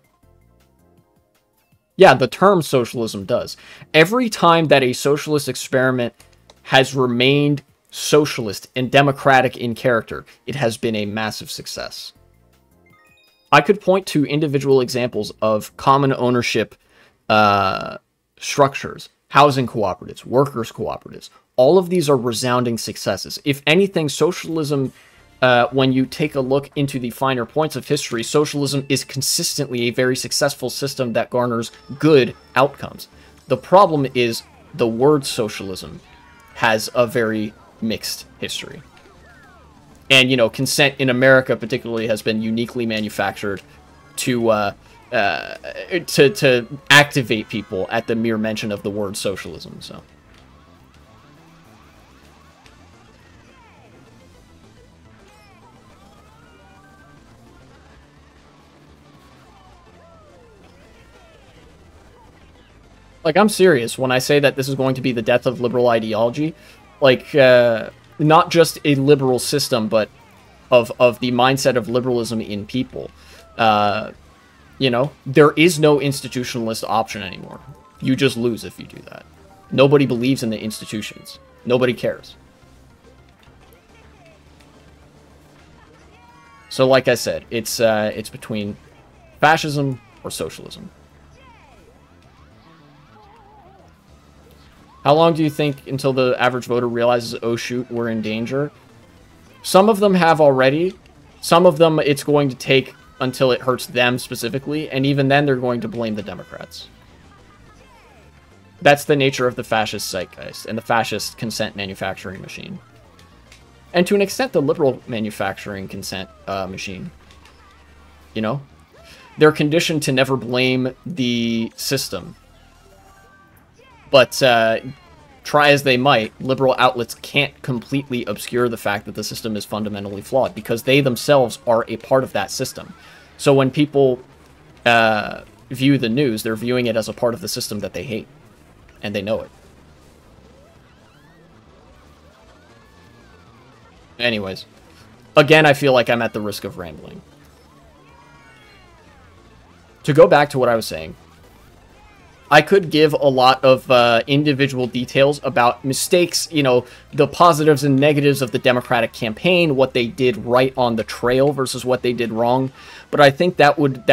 Yeah, the term socialism does. Every time that a socialist experiment has remained socialist and democratic in character, it has been a massive success. I could point to individual examples of common ownership structures, housing cooperatives, workers' cooperatives. All of these are resounding successes. If anything, socialism, when you take a look into the finer points of history, socialism is consistently a very successful system that garners good outcomes. The problem is the word socialism has a very mixed history. And, you know, consent in America particularly has been uniquely manufactured to activate people at the mere mention of the word socialism, so... Like, I'm serious when I say that this is going to be the death of liberal ideology. Like, not just a liberal system, but of the mindset of liberalism in people. You know, there is no institutionalist option anymore. You just lose if you do that. Nobody believes in the institutions. Nobody cares. So, like I said, it's between fascism or socialism. How long do you think until the average voter realizes, oh shoot, we're in danger? Some of them have already. Some of them, it's going to take until it hurts them specifically, and even then they're going to blame the Democrats. That's the nature of the fascist zeitgeist and the fascist consent manufacturing machine. And to an extent, the liberal manufacturing consent machine. You know? They're conditioned to never blame the system. But try as they might, liberal outlets can't completely obscure the fact that the system is fundamentally flawed, because they themselves are a part of that system. So when people view the news, they're viewing it as a part of the system that they hate. And they know it. Anyways. Again, I feel like I'm at the risk of rambling. To go back to what I was saying, I could give a lot of individual details about mistakes, you know, the positives and negatives of the Democratic campaign, what they did right on the trail versus what they did wrong. But I think that would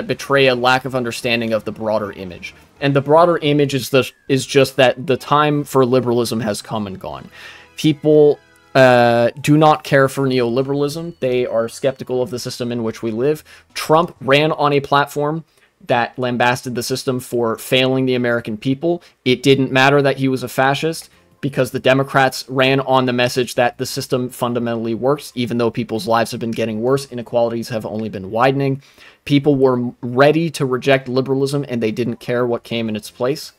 betray a lack of understanding of the broader image. And the broader image is just that the time for liberalism has come and gone. People do not care for neoliberalism. They are skeptical of the system in which we live. Trump ran on a platform that lambasted the system for failing the American people. It didn't matter that he was a fascist, because the Democrats ran on the message that the system fundamentally works, even though people's lives have been getting worse, inequalities have only been widening. People were ready to reject liberalism, and they didn't care what came in its place.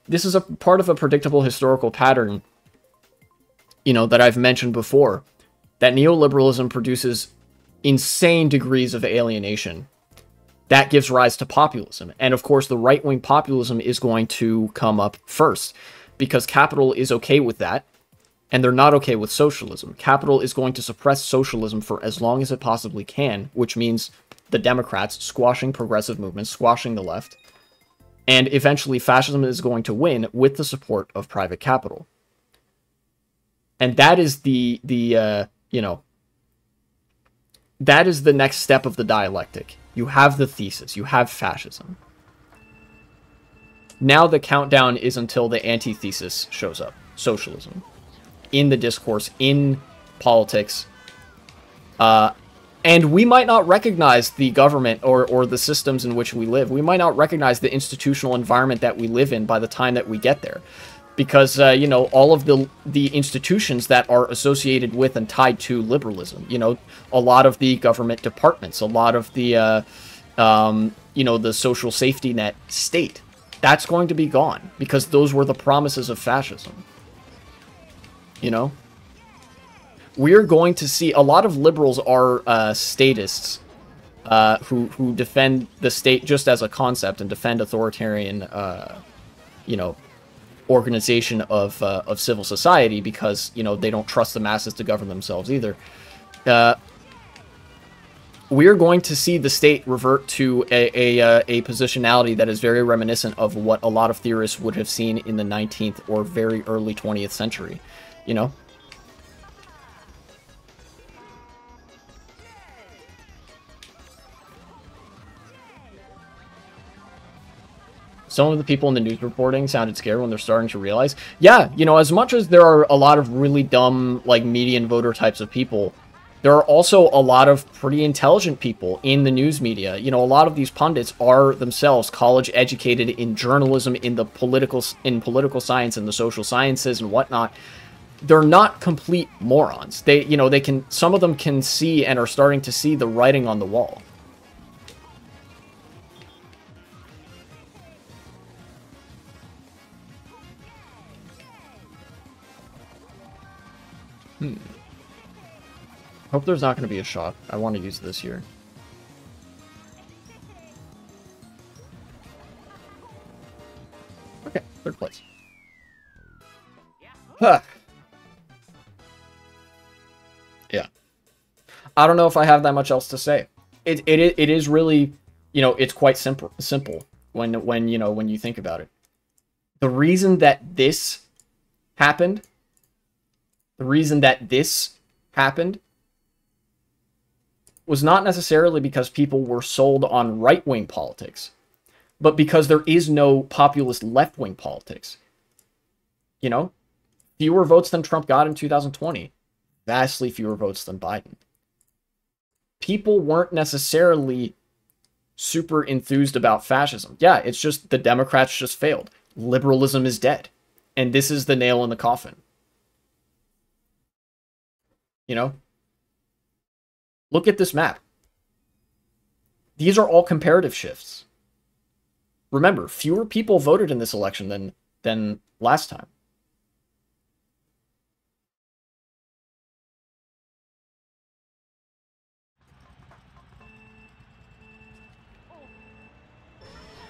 This is a part of a predictable historical pattern, you know, that I've mentioned before, that neoliberalism produces insane degrees of alienation. That gives rise to populism. And of course, the right-wing populism is going to come up first, because capital is okay with that, and they're not okay with socialism. Capital is going to suppress socialism for as long as it possibly can, which means the Democrats squashing progressive movements, squashing the left, and eventually fascism is going to win with the support of private capital. And that is the you know, that is the next step of the dialectic. You have the thesis, you have fascism. Now the countdown is until the antithesis shows up, socialism, in the discourse, in politics. And we might not recognize the government or the systems in which we live. We might not recognize the institutional environment that we live in by the time that we get there. Because, you know, all of the institutions that are associated with and tied to liberalism, you know, a lot of the government departments, a lot of the, you know, the social safety net state, that's going to be gone, because those were the promises of fascism. You know? We're going to see a lot of liberals are statists who defend the state just as a concept and defend authoritarian, you know, organization of civil society, because, you know, they don't trust the masses to govern themselves either. We're going to see the state revert to a positionality that is very reminiscent of what a lot of theorists would have seen in the 19th or very early 20th century, you know? Some of the people in the news reporting sounded scared when they're starting to realize, yeah, you know, as much as there are a lot of really dumb, like, median voter types of people, there are also a lot of pretty intelligent people in the news media. You know, a lot of these pundits are themselves college educated in journalism, in political science, and the social sciences and whatnot. They're not complete morons. They, you know, some of them can see and are starting to see the writing on the wall. Hope there's not going to be a shot. I want to use this here. Okay, third place. Huh. Yeah. I don't know if I have that much else to say. It is really, you know, it's quite simple when you know, when you think about it. The reason that this happened, was not necessarily because people were sold on right-wing politics, but because there is no populist left-wing politics. You know? Fewer votes than Trump got in 2020. Vastly fewer votes than Biden. people weren't necessarily super enthused about fascism. Yeah, it's just the Democrats just failed. Liberalism is dead. And this is the nail in the coffin. You know? Look at this map. These are all comparative shifts. Remember, fewer people voted in this election than last time.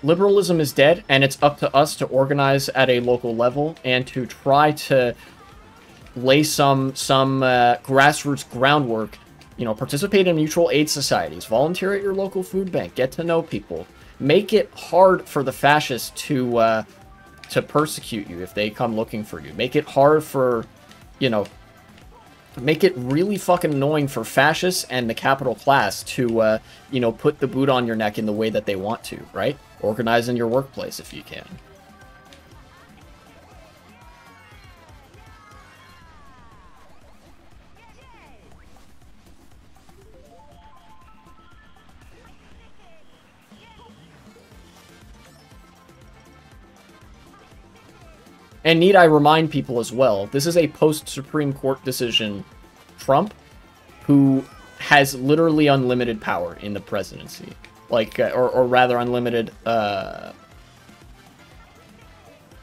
Liberalism is dead, and it's up to us to organize at a local level and to try to lay some grassroots groundwork. You know, participate in mutual aid societies, volunteer at your local food bank, get to know people. Make it hard for the fascists to persecute you if they come looking for you. Make it hard for, you know, make it really fucking annoying for fascists and the capital class to, you know, put the boot on your neck in the way that they want to, right? Organize in your workplace if you can. And need I remind people as well, this is a post-Supreme Court decision Trump, who has literally unlimited power in the presidency. Like, or rather unlimited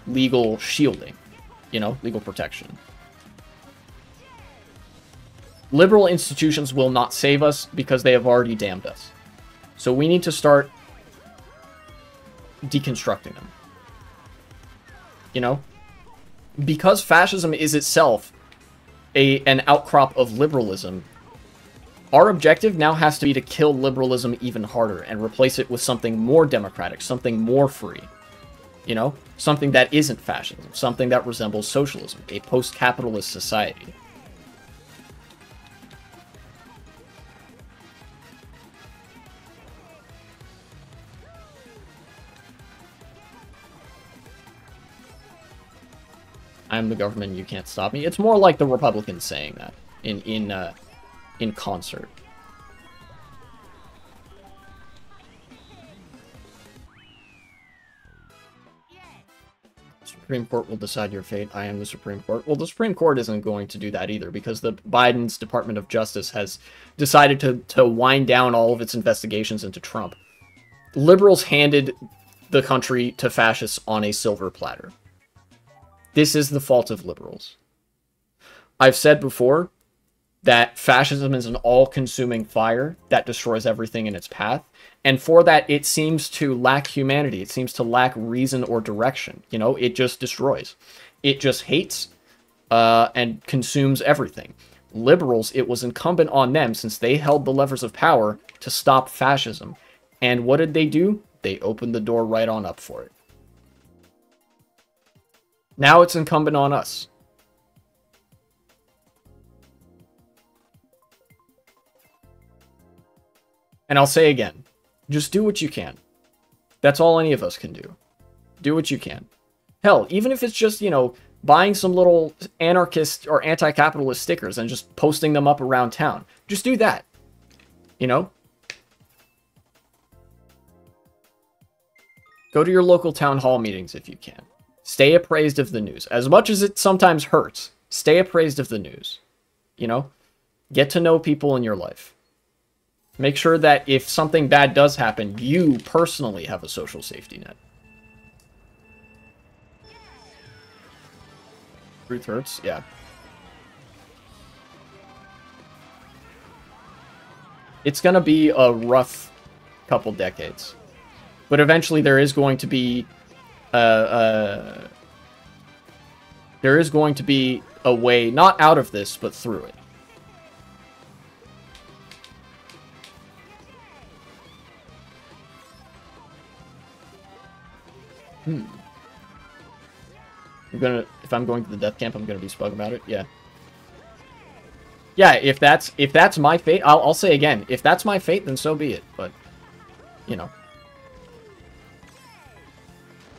legal shielding, you know, legal protection. Liberal institutions will not save us because they have already damned us. So we need to start deconstructing them. You know? Because fascism is itself an outcrop of liberalism, our objective now has to be to kill liberalism even harder and replace it with something more democratic, something more free. You know? Something that isn't fascism, something that resembles socialism, a post-capitalist society. I'm the government, you can't stop me. It's more like the Republicans saying that in concert. Supreme Court will decide your fate. I am the Supreme Court. Well, the Supreme Court isn't going to do that either, because the Biden's Department of Justice has decided to wind down all of its investigations into Trump. Liberals handed the country to fascists on a silver platter. This is the fault of liberals. I've said before that fascism is an all-consuming fire that destroys everything in its path, and for that it seems to lack humanity. It seems to lack reason or direction. You know, it just destroys. It just hates and consumes everything. Liberals, it was incumbent on them, since they held the levers of power, to stop fascism. And what did they do? They opened the door right on up for it. Now it's incumbent on us. And I'll say again, just do what you can. That's all any of us can do. Do what you can. Hell, even if it's just, you know, buying some little anarchist or anti-capitalist stickers and just posting them up around town. Just do that. You know? Go to your local town hall meetings if you can. Stay appraised of the news. As much as it sometimes hurts, stay appraised of the news. You know? Get to know people in your life. Make sure that if something bad does happen, you personally have a social safety net. Truth hurts? Yeah. It's gonna be a rough couple decades. But eventually there is going to be there is going to be a way, not out of this, but through it. If I'm going to the death camp, I'm gonna be smug about it. Yeah. Yeah, if that's my fate, I'll say again, if that's my fate, then so be it. But, you know,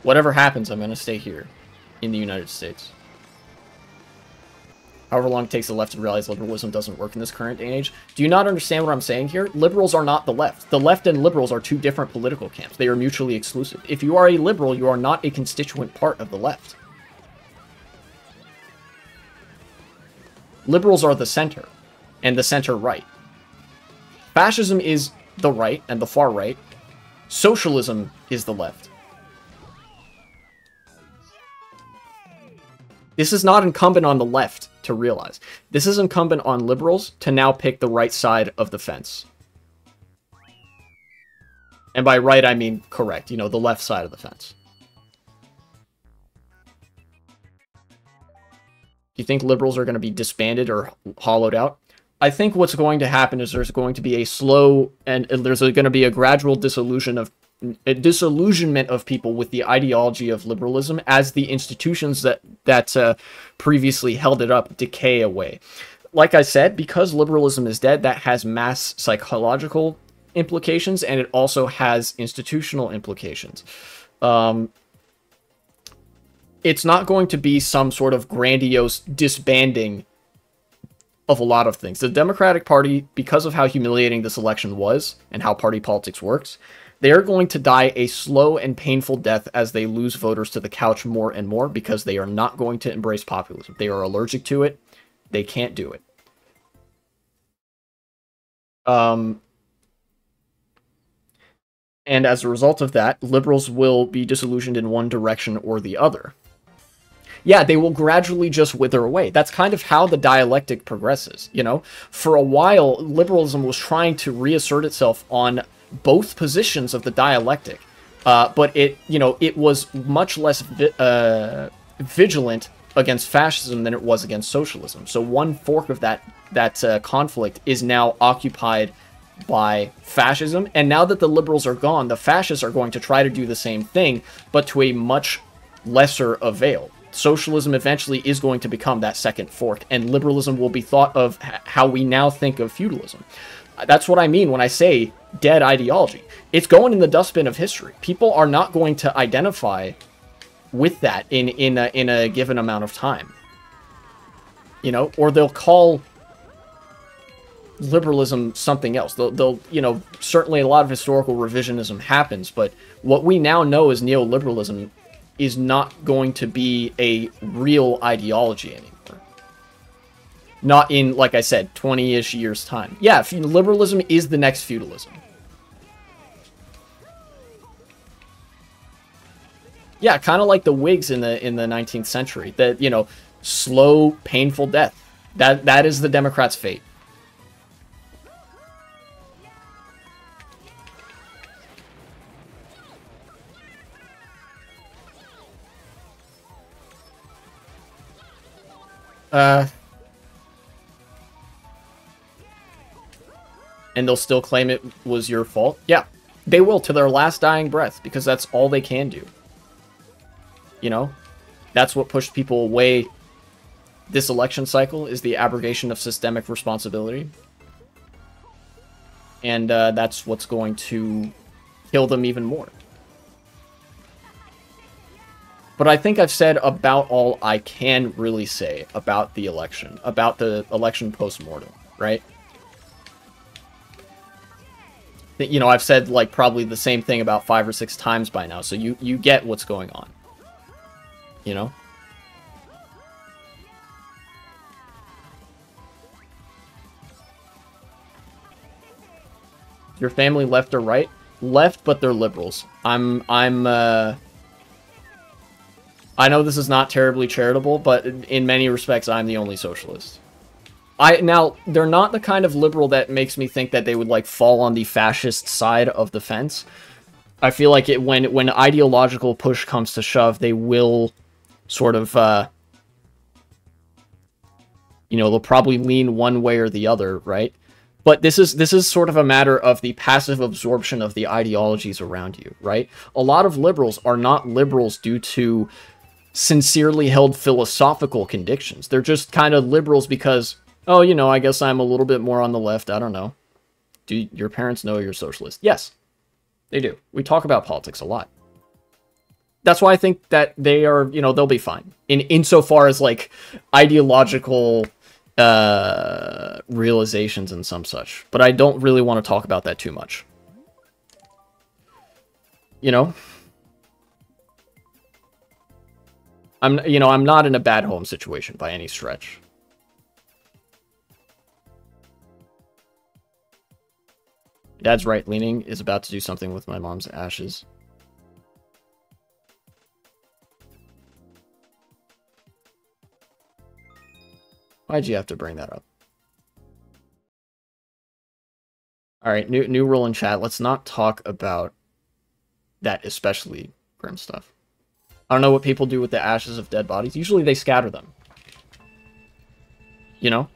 whatever happens, I'm gonna stay here in the United States. However long it takes the left to realize liberalism doesn't work in this current day and age. Do you not understand what I'm saying here? Liberals are not the left. The left and liberals are two different political camps. They are mutually exclusive. If you are a liberal, you are not a constituent part of the left. Liberals are the center, and the center right. Fascism is the right and the far right. Socialism is the left. This is not incumbent on the left to realize. This is incumbent on liberals to now pick the right side of the fence. And by right, I mean correct. You know, the left side of the fence. Do you think liberals are going to be disbanded or hollowed out? I think what's going to happen is there's going to be a slow and there's going to be a gradual disillusionment of people with the ideology of liberalism as the institutions that previously held it up decay away. Like I said, because liberalism is dead, that has mass psychological implications, and it also has institutional implications. It's not going to be some sort of grandiose disbanding of a lot of things. The Democratic Party, because of how humiliating this election was and how party politics works, they are going to die a slow and painful death as they lose voters to the couch more and more because they are not going to embrace populism. They are allergic to it. They can't do it. And as a result of that, liberals will be disillusioned in one direction or the other. Yeah, they will gradually just wither away. That's kind of how the dialectic progresses, you know? For a while, liberalism was trying to reassert itself on both positions of the dialectic, but it was much less vigilant against fascism than it was against socialism. So one fork of that conflict is now occupied by fascism, and now that the liberals are gone, the fascists are going to try to do the same thing, but to a much lesser avail. Socialism eventually is going to become that second fork, and liberalism will be thought of how we now think of feudalism. That's what I mean when I say dead ideology. It's going in the dustbin of history. People are not going to identify with that in a given amount of time. You know, or they'll call liberalism something else. They'll you know, certainly a lot of historical revisionism happens, but what we now know as neoliberalism is not going to be a real ideology anymore. Not in, like I said, 20-ish years' time. Yeah, liberalism is the next feudalism. Yeah, kind of like the Whigs in the 19th century. That, you know, slow, painful death. That is the Democrats' fate. And they'll still claim it was your fault? Yeah, they will to their last dying breath, because that's all they can do. You know? That's what pushed people away this election cycle, is the abrogation of systemic responsibility. And that's what's going to kill them even more. But I think I've said about all I can really say about the election post-mortem, right? You know, I've said, like, probably the same thing about 5 or 6 times by now, so you get what's going on. You know? Your family left or right? Left, but they're liberals. I know this is not terribly charitable, but in many respects, I'm the only socialist. Now, they're not the kind of liberal that makes me think that they would, like, fall on the fascist side of the fence. I feel like when ideological push comes to shove, they will sort of, you know, they'll probably lean one way or the other, right? But this is sort of a matter of the passive absorption of the ideologies around you, right? A lot of liberals are not liberals due to sincerely held philosophical convictions. They're just kind of liberals because, oh, you know, I guess I'm a little bit more on the left. I don't know. Do your parents know you're socialist? Yes, they do. We talk about politics a lot. That's why I think that they are, you know, they'll be fine. Insofar as, like, ideological realizations and some such. But I don't really want to talk about that too much. You know? I'm not in a bad home situation by any stretch. Dad's right-leaning, is about to do something with my mom's ashes. Why'd you have to bring that up? Alright, new rule in chat. Let's not talk about that especially grim stuff. I don't know what people do with the ashes of dead bodies. Usually they scatter them. You know?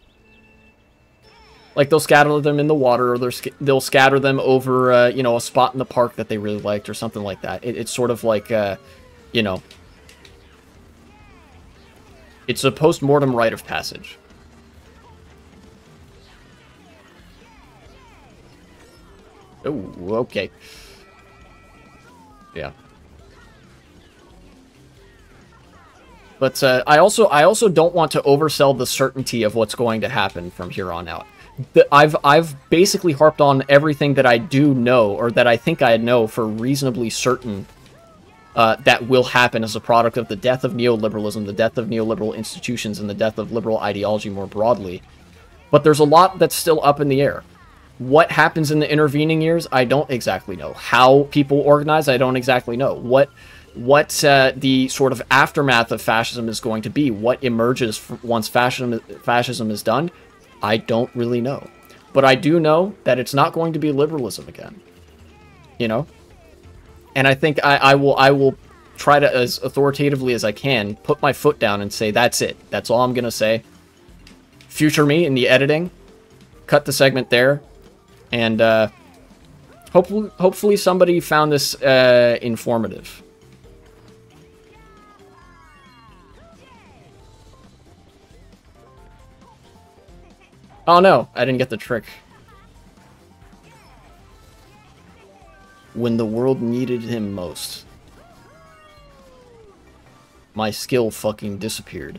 Like, they'll scatter them in the water, or they'll scatter them over, you know, a spot in the park that they really liked, or something like that. It's sort of like, you know... It's a post-mortem rite of passage. Oh, okay. Yeah. But I also don't want to oversell the certainty of what's going to happen from here on out. I've basically harped on everything that I do know, or that I think I know for reasonably certain that will happen as a product of the death of neoliberalism, the death of neoliberal institutions, and the death of liberal ideology more broadly. But there's a lot that's still up in the air. What happens in the intervening years, I don't exactly know. How people organize, I don't exactly know. What the sort of aftermath of fascism is going to be, what emerges once fascism is done, I don't really know. But I do know that it's not going to be liberalism again. You know? And I think I will try to, as authoritatively as I can, put my foot down and say, that's it. That's all I'm going to say. Future me in the editing. Cut the segment there. And hopefully somebody found this informative. Oh no, I didn't get the trick. When the world needed him most, my skill fucking disappeared.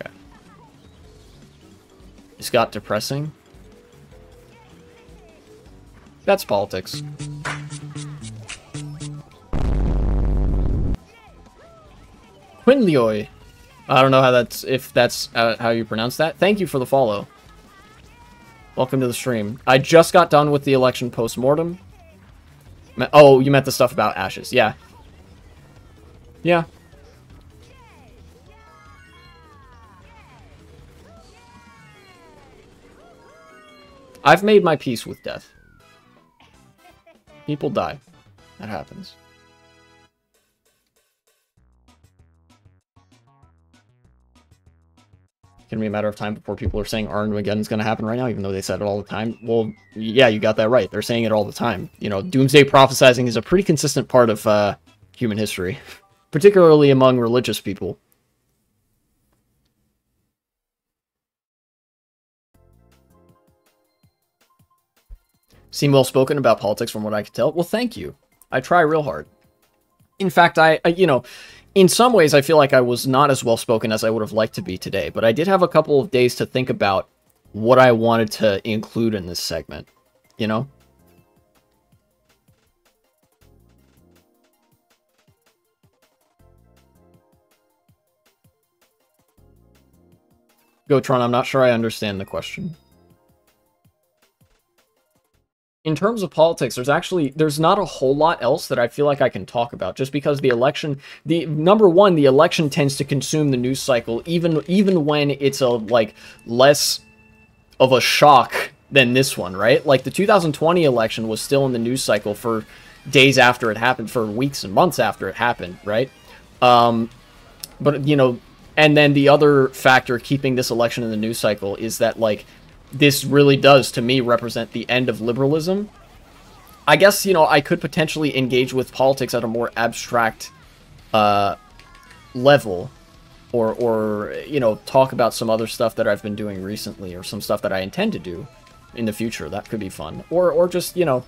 Okay. It's got depressing. That's politics. Quinlioi. I don't know how that's, if that's how you pronounce that. Thank you for the follow. Welcome to the stream. I just got done with the election post-mortem. Oh, you meant the stuff about ashes. Yeah. Yeah. I've made my peace with death. People die. That happens. It's gonna be a matter of time before people are saying Armageddon's gonna happen right now, even though they said it all the time. Well, yeah, you got that right. They're saying it all the time. You know, doomsday prophesizing is a pretty consistent part of human history, particularly among religious people. Seem well-spoken about politics from what I could tell. Well, thank you. I try real hard. In fact, I you know, in some ways, I feel like I was not as well-spoken as I would have liked to be today, but I did have a couple of days to think about what I wanted to include in this segment, you know? Gotron, I'm not sure I understand the question. In terms of politics, there's not a whole lot else that I feel like I can talk about, just because the election, number one, the election tends to consume the news cycle, even when it's less of a shock than this one, right? Like, the 2020 election was still in the news cycle for days after it happened, for weeks and months after it happened, right? But, you know, and then the other factor keeping this election in the news cycle is that, like, this really does, to me, represent the end of liberalism. I guess, you know, I could potentially engage with politics at a more abstract level, or you know, talk about some other stuff that I've been doing recently, or some stuff that I intend to do in the future. That could be fun. Or just, you know,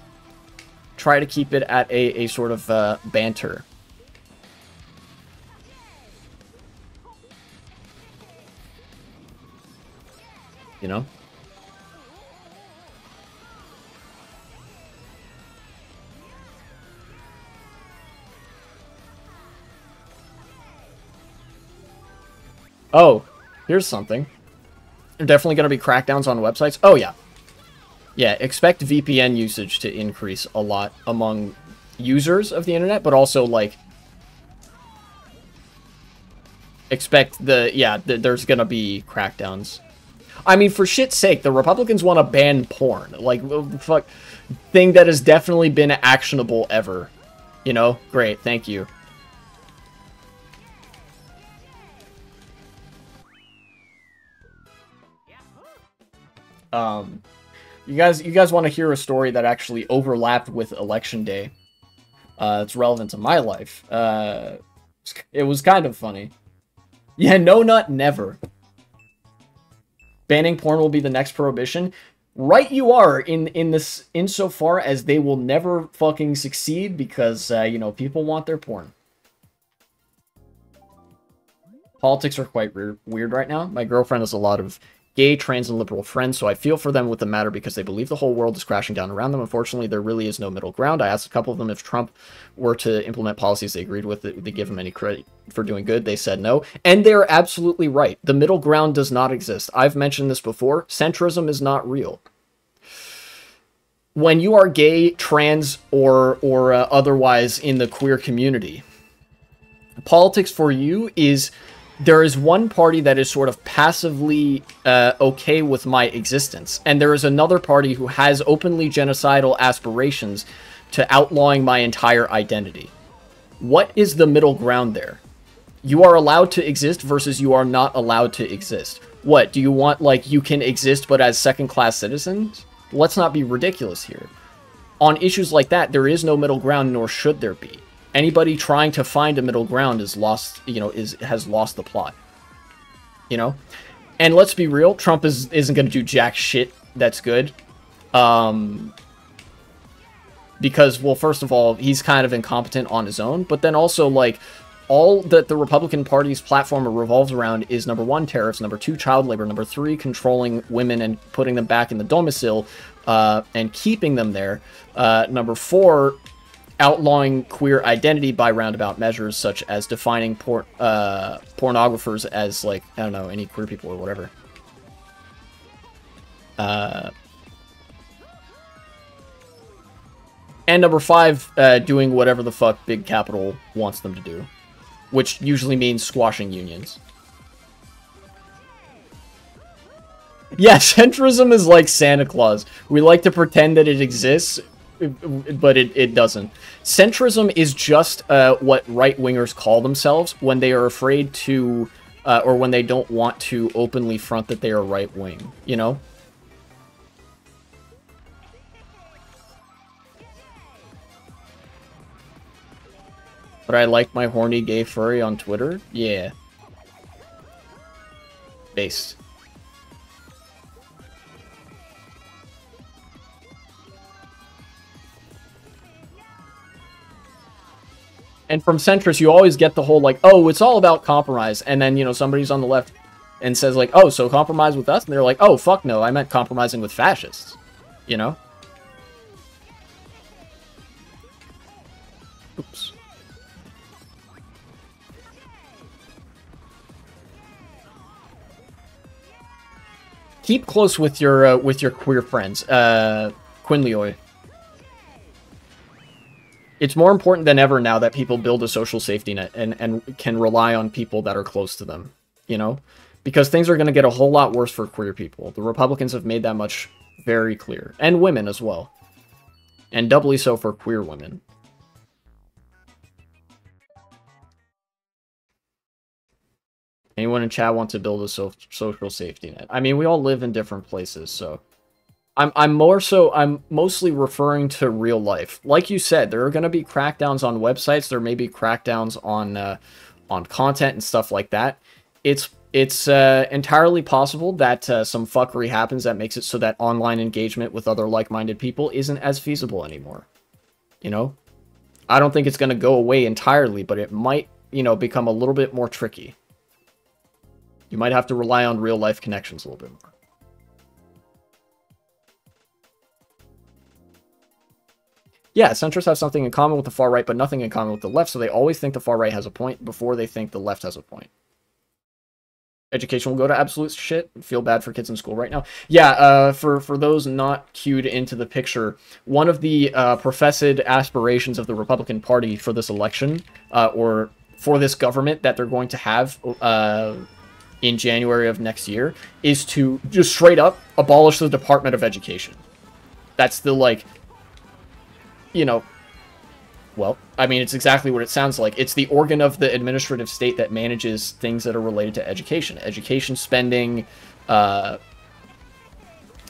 try to keep it at a sort of banter. you know? Oh, here's something. There are definitely going to be crackdowns on websites. Oh, yeah. Yeah, expect VPN usage to increase a lot among users of the internet, but also, like, expect there's going to be crackdowns. I mean, for shit's sake, the Republicans want to ban porn. Like, fuck, thing that has definitely been actionable ever. You know? Great, thank you. You guys want to hear a story that actually overlapped with Election Day? It's relevant to my life. It was kind of funny. Yeah, no nut, never. Banning porn will be the next prohibition. Right you are, insofar as they will never fucking succeed because, you know, people want their porn. Politics are quite weird right now. My girlfriend has a lot of gay, trans, and liberal friends, so I feel for them with the matter because they believe the whole world is crashing down around them. Unfortunately, there really is no middle ground. I asked a couple of them if Trump were to implement policies they agreed with, would they give him any credit for doing good? They said no, and they're absolutely right. The middle ground does not exist. I've mentioned this before. Centrism is not real. When you are gay, trans, or otherwise in the queer community, politics for you is... There is one party that is sort of passively okay with my existence, and there is another party who has openly genocidal aspirations to outlawing my entire identity. What is the middle ground there? You are allowed to exist versus you are not allowed to exist. What, do you want, like, you can exist but as second-class citizens? Let's not be ridiculous here. On issues like that, there is no middle ground, nor should there be. Anybody trying to find a middle ground is lost, you know, has lost the plot. You know? And let's be real, Trump isn't going to do jack shit that's good. Because, well, first of all, he's kind of incompetent on his own, but then also, like, all that the Republican Party's platform revolves around is, number one, tariffs, number two, child labor, number three, controlling women and putting them back in the domicile, and keeping them there, number four, outlawing queer identity by roundabout measures, such as defining pornographers as, like, I don't know, any queer people or whatever. And number five, doing whatever the fuck big capital wants them to do, which usually means squashing unions. Yeah, centrism is like Santa Claus. We like to pretend that it exists, but it doesn't. Centrism is just what right-wingers call themselves when they are afraid to, or when they don't want to openly front that they are right-wing, you know? But I like my horny gay furry on Twitter? Yeah. Based. And from centrists, you always get the whole, like, oh, it's all about compromise. And then, you know, somebody's on the left and says, like, oh, so compromise with us? And they're like, oh, fuck no, I meant compromising with fascists. You know? Oops. Keep close with your queer friends. Quinleoy. It's more important than ever now that people build a social safety net and can rely on people that are close to them, you know? Because things are going to get a whole lot worse for queer people. The Republicans have made that much very clear. And women as well. And doubly so for queer women. Anyone in chat want to build a social safety net? I mean, we all live in different places, so... I'm mostly referring to real life. Like you said, there are going to be crackdowns on websites. There may be crackdowns on content and stuff like that. It's entirely possible that some fuckery happens that makes it so that online engagement with other like-minded people isn't as feasible anymore. You know? I don't think it's going to go away entirely, but it might, you know, become a little bit more tricky. You might have to rely on real-life connections a little bit more. Yeah, centrists have something in common with the far right, but nothing in common with the left, so they always think the far right has a point before they think the left has a point. Education will go to absolute shit. Feel bad for kids in school right now. Yeah, for those not cued into the picture, one of the professed aspirations of the Republican Party for this election, or for this government that they're going to have in January of next year, is to just straight up abolish the Department of Education. That's the, like, you know, well, I mean, it's exactly what it sounds like. It's the organ of the administrative state that manages things that are related to education. Education spending, and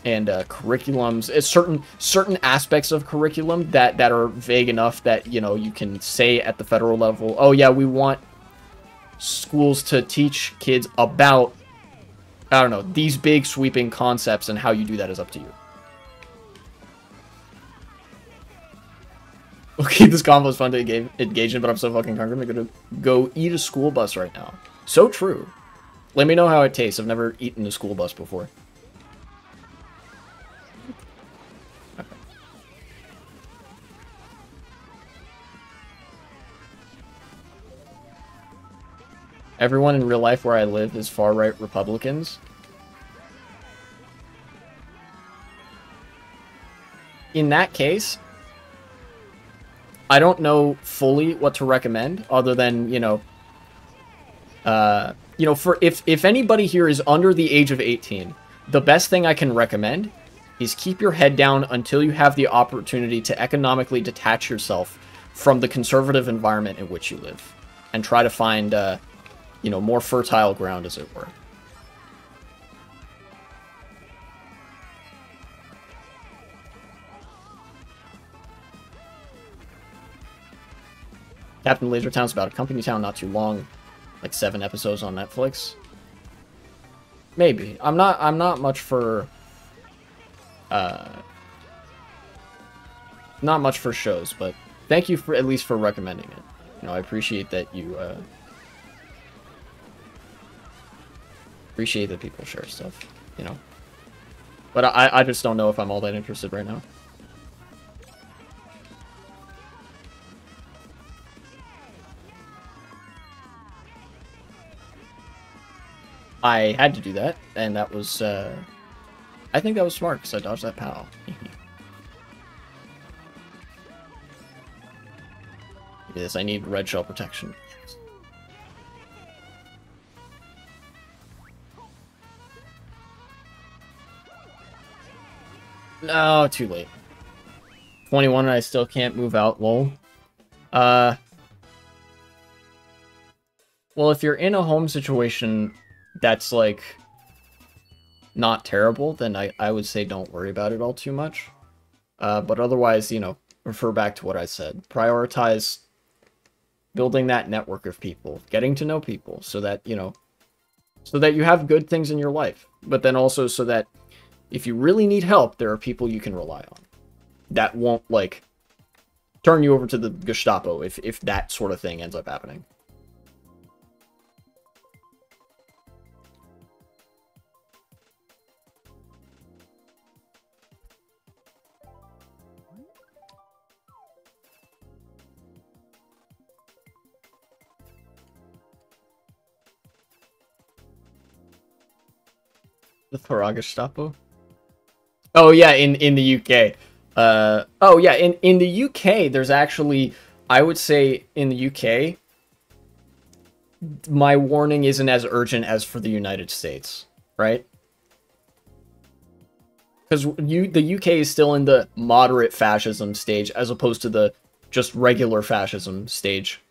curriculums. It's certain aspects of curriculum that are vague enough that, you know, you can say at the federal level, oh yeah, we want schools to teach kids about, I don't know, these big sweeping concepts, and how you do that is up to you. Okay, this combo is fun to engage in, but I'm so fucking hungry. I'm gonna go eat a school bus right now. So true. Let me know how it tastes. I've never eaten a school bus before. Okay. Everyone in real life where I live is far-right Republicans. In that case, I don't know fully what to recommend, other than, for if anybody here is under the age of 18, the best thing I can recommend is keep your head down until you have the opportunity to economically detach yourself from the conservative environment in which you live, and try to find, more fertile ground, as it were. Captain Lasertown's about a company town, not too long, like 7 episodes on Netflix. Maybe. I'm not much for not much for shows, but thank you for at least for recommending it. I appreciate that you appreciate that people share stuff, But I just don't know if I'm all that interested right now. I had to do that, and that was, I think that was smart, because I dodged that POW. Yes, I need red shell protection. No, too late. 21 and I still can't move out, lol. Well, if you're in a home situation that's, like, not terrible, then I would say don't worry about it all too much. But otherwise, refer back to what I said. Prioritize building that network of people, getting to know people, so that, so that you have good things in your life. But then also so that if you really need help, there are people you can rely on. That won't, like, turn you over to the Gestapo if that sort of thing ends up happening. The Thora Gestapo? Oh yeah, in the UK. Oh yeah, in the UK, there's actually, I would say in the UK, my warning isn't as urgent as for the United States, right? Because the UK is still in the moderate fascism stage, as opposed to the just regular fascism stage.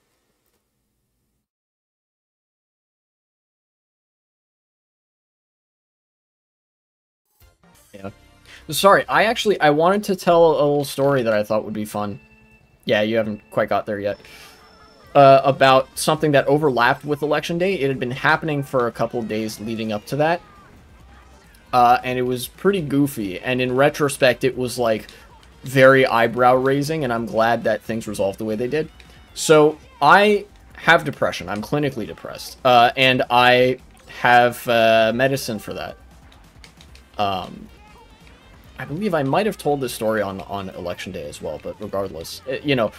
Yeah. Sorry, I wanted to tell a little story that I thought would be fun. Yeah, you haven't quite got there yet. About something that overlapped with Election Day. It had been happening for a couple days leading up to that. And it was pretty goofy. And in retrospect, it was, like, very eyebrow-raising, and I'm glad that things resolved the way they did. So, I have depression. I'm clinically depressed. And I have medicine for that. I believe I might have told this story on election day as well, but regardless, you know,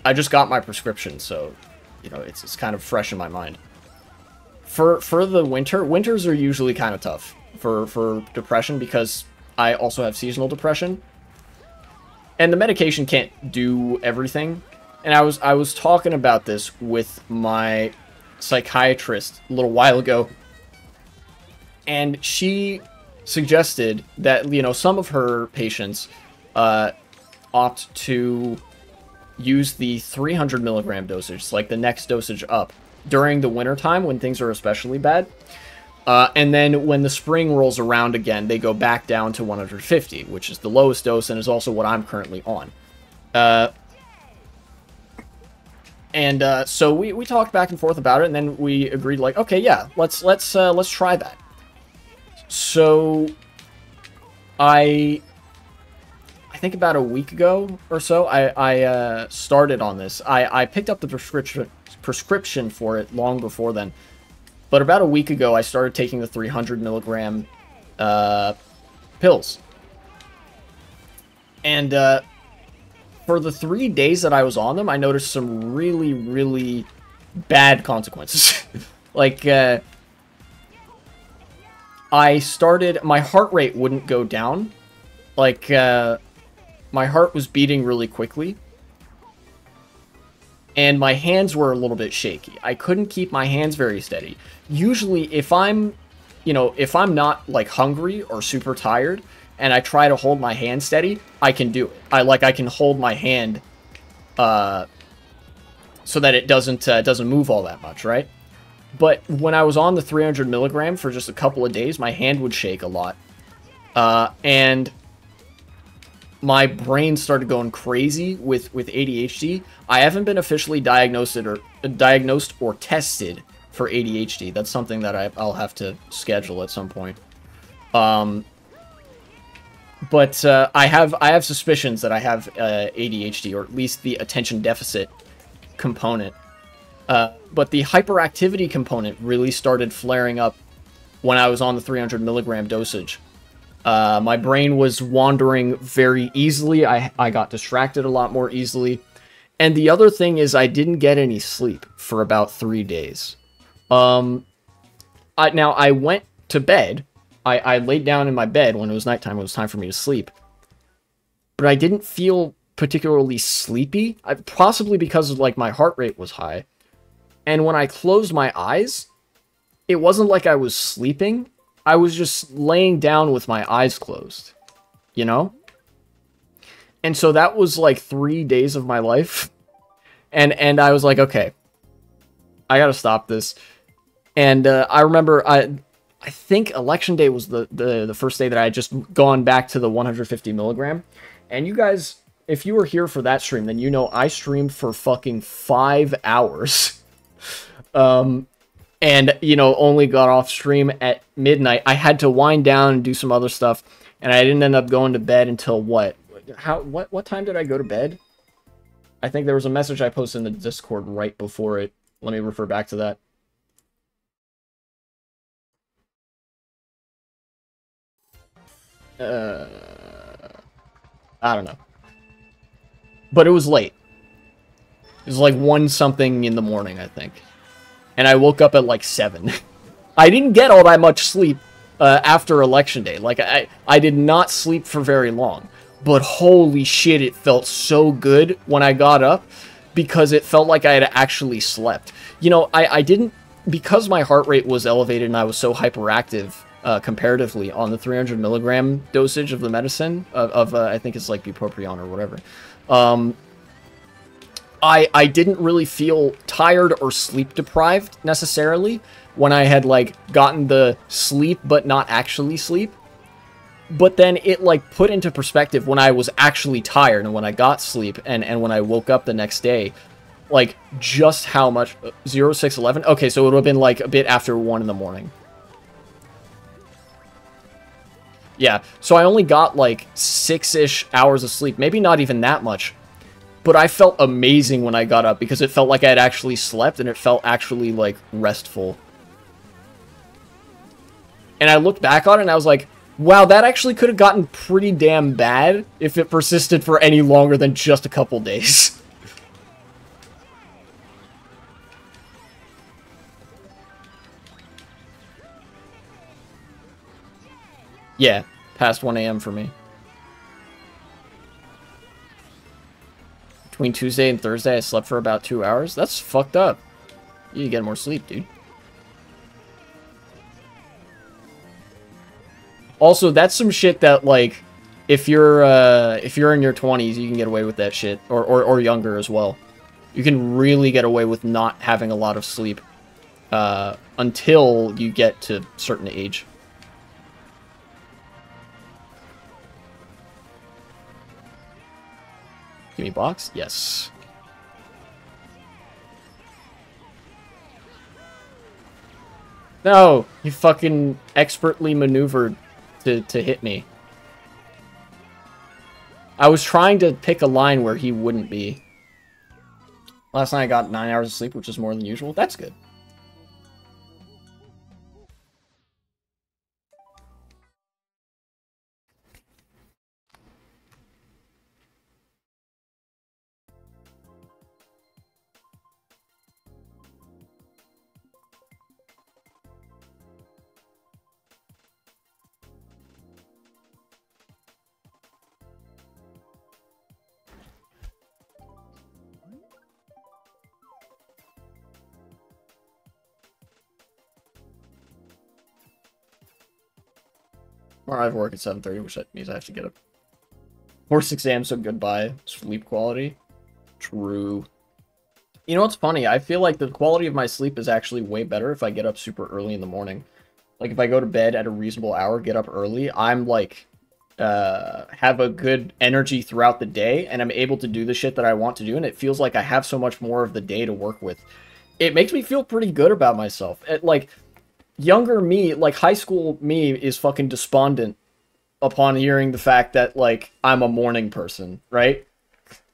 I just got my prescription, so, you know, it's kind of fresh in my mind. For the winters are usually kind of tough for depression because I also have seasonal depression. And the medication can't do everything. And I was talking about this with my psychiatrist a little while ago. And she suggested that, you know, some of her patients opt to use the 300 milligram dosage, like the next dosage up, during the winter time when things are especially bad. And then when the spring rolls around again, they go back down to 150, which is the lowest dose and is also what I'm currently on. So we talked back and forth about it, and then we agreed, like, okay, yeah, let's try that. So I think about a week ago or so, I started on this. I picked up the prescription for it long before then. But about a week ago, I started taking the 300 milligram pills. And for the 3 days that I was on them, I noticed some really, really bad consequences. Like, my heart rate wouldn't go down. Like, my heart was beating really quickly. And my hands were a little bit shaky. I couldn't keep my hands very steady. Usually, if I'm not, like, hungry or super tired, and I try to hold my hand steady, I can do it. I can hold my hand, so that it doesn't move all that much, right? But when I was on the 300 milligram for just a couple of days, my hand would shake a lot. And my brain started going crazy with ADHD. I haven't been officially diagnosed or tested for ADHD. That's something that I'll have to schedule at some point. But I have suspicions that I have ADHD, or at least the attention deficit component. But the hyperactivity component really started flaring up when I was on the 300 milligram dosage. My brain was wandering very easily. I got distracted a lot more easily. And the other thing is I didn't get any sleep for about 3 days. Now, I went to bed. I laid down in my bed when it was nighttime. It was time for me to sleep. But I didn't feel particularly sleepy. Possibly because of, like, my heart rate was high. And when I closed my eyes, it wasn't like I was sleeping. I was just laying down with my eyes closed, you know? And so that was like 3 days of my life. And I was like, okay, I gotta stop this. And I remember, I think election day was the first day that I had just gone back to the 150 milligram. And you guys, if you were here for that stream, then you know I streamed for fucking 5 hours. And, you know, only got off stream at midnight. I had to wind down and do some other stuff, and I didn't end up going to bed until what? What time did I go to bed? I think there was a message I posted in the Discord right before it. Let me refer back to that. I don't know. But it was late. It was like 1 something in the morning, I think. And I woke up at like 7. I didn't get all that much sleep after election day. Like, I did not sleep for very long. But holy shit, it felt so good when I got up, because it felt like I had actually slept. You know, I didn't, because my heart rate was elevated and I was so hyperactive comparatively on the 300 milligram dosage of the medicine, I think it's like bupropion or whatever. I didn't really feel tired or sleep deprived necessarily when I had, like, gotten the sleep but not actually sleep. But then it, like, put into perspective when I was actually tired and when I got sleep and when I woke up the next day, like, just how much. 0611? Okay, so it would have been, like, a bit after 1 in the morning. Yeah, so I only got, like, 6-ish hours of sleep. Maybe not even that much. But I felt amazing when I got up because it felt like I had actually slept and it felt actually, like, restful. And I looked back on it and I was like, Wow, that actually could have gotten pretty damn bad if it persisted for any longer than just a couple days. Yeah, past 1 a.m. for me. Between Tuesday and Thursday, I slept for about 2 hours. That's fucked up. You need to get more sleep, dude. Also, that's some shit that, like, if you're in your 20s, you can get away with that shit. Or younger as well. You can really get away with not having a lot of sleep. Until you get to a certain age. Give me box? Yes. No! You fucking expertly maneuvered to hit me. I was trying to pick a line where he wouldn't be. Last night I got 9 hours of sleep, which is more than usual. That's good. Or I have work at 7:30, which means I have to get up. Or 6 a.m., so goodbye. Sleep quality. True. You know what's funny? I feel like the quality of my sleep is actually way better if I get up super early in the morning. Like, if I go to bed at a reasonable hour, get up early, I'm, like, have a good energy throughout the day, and I'm able to do the shit that I want to do, and it feels like I have so much more of the day to work with. It makes me feel pretty good about myself. Like, younger me, like, high school me is fucking despondent upon hearing the fact that, like, I'm a morning person, right?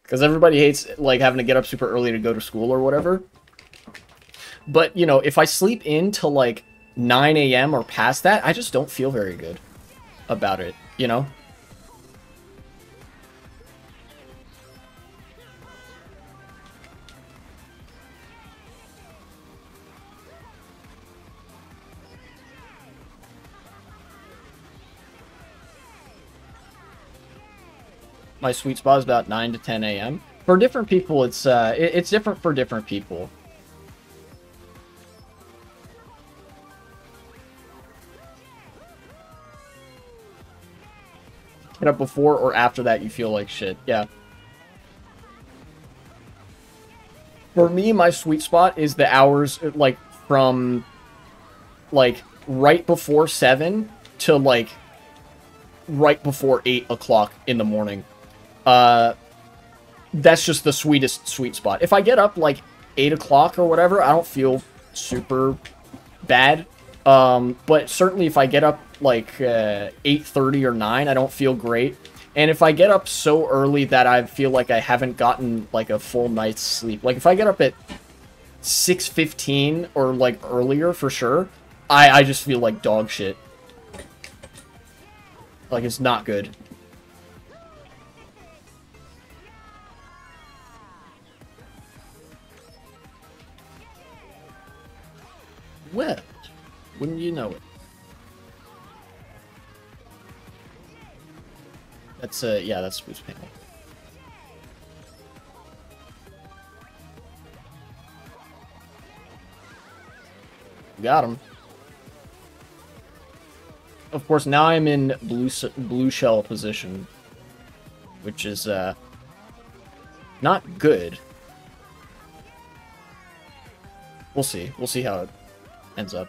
Because everybody hates, like, having to get up super early to go to school or whatever. But, you know, if I sleep in till, like, 9 a.m. or past that, I just don't feel very good about it, you know? My sweet spot is about 9 to 10 a.m. For different people, it's different for different people. Get up before or after that, you feel like shit. Yeah. For me, my sweet spot is the hours, like, from, like, right before 7 to, like, right before 8 o'clock in the morning. That's just the sweet spot. If I get up, like, 8 o'clock or whatever, I don't feel super bad. But certainly if I get up, like, 8:30 or 9, I don't feel great. And if I get up so early that I feel like I haven't gotten, like, a full night's sleep. Like, if I get up at 6:15 or, like, earlier, for sure, I just feel like dog shit. Like, it's not good. Well, wouldn't you know it? That's, yeah, that's boost panel. Got him. Of course, now I'm in blue shell position, which is, not good. We'll see. We'll see how it ends up.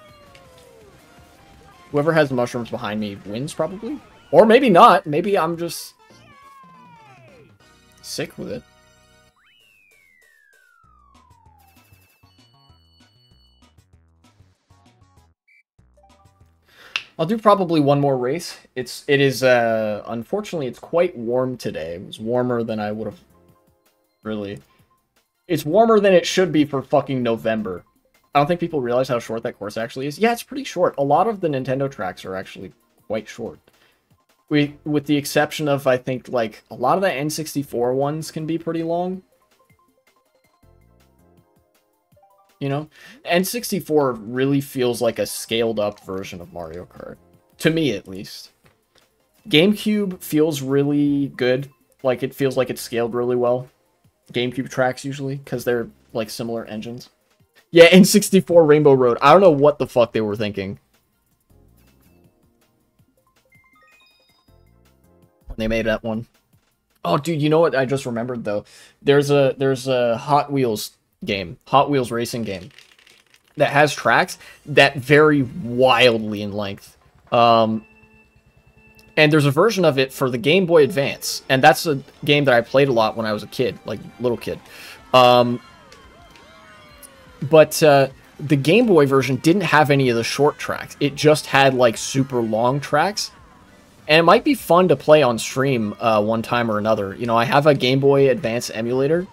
Whoever has mushrooms behind me wins, probably. Or maybe not. Maybe I'm just sick with it. I'll do probably one more race. It is, unfortunately, it's quite warm today. It was warmer than I would have, really. It's warmer than it should be for fucking November. I don't think people realize how short that course actually is. Yeah, it's pretty short. A lot of the Nintendo tracks are actually quite short. with the exception of, I think, like, a lot of the N64 ones can be pretty long. You know? N64 really feels like a scaled-up version of Mario Kart. To me, at least. GameCube feels really good. Like, it feels like it's scaled really well. GameCube tracks, usually, because they're, like, similar engines. Yeah, N64 Rainbow Road. I don't know what the fuck they were thinking. They made that one. Oh, dude, you know what I just remembered, though? There's a Hot Wheels game, Hot Wheels racing game, that has tracks that vary wildly in length. And there's a version of it for the Game Boy Advance, and that's a game that I played a lot when I was a kid, like, little kid. But the Game Boy version didn't have any of the short tracks. It just had, like, super long tracks. And it might be fun to play on stream one time or another. You know, I have a Game Boy Advance emulator.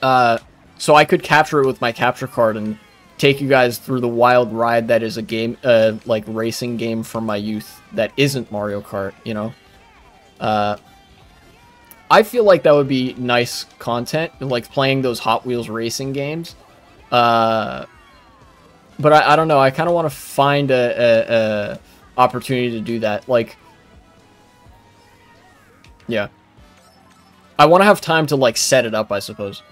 So I could capture it with my capture card and take you guys through the wild ride that is a game, like, racing game from my youth that isn't Mario Kart, you know? I feel like that would be nice content, like, playing those Hot Wheels racing games. But I don't know, I kind of want to find a opportunity to do that. Like, yeah, I want to have time to, like, set it up, I suppose.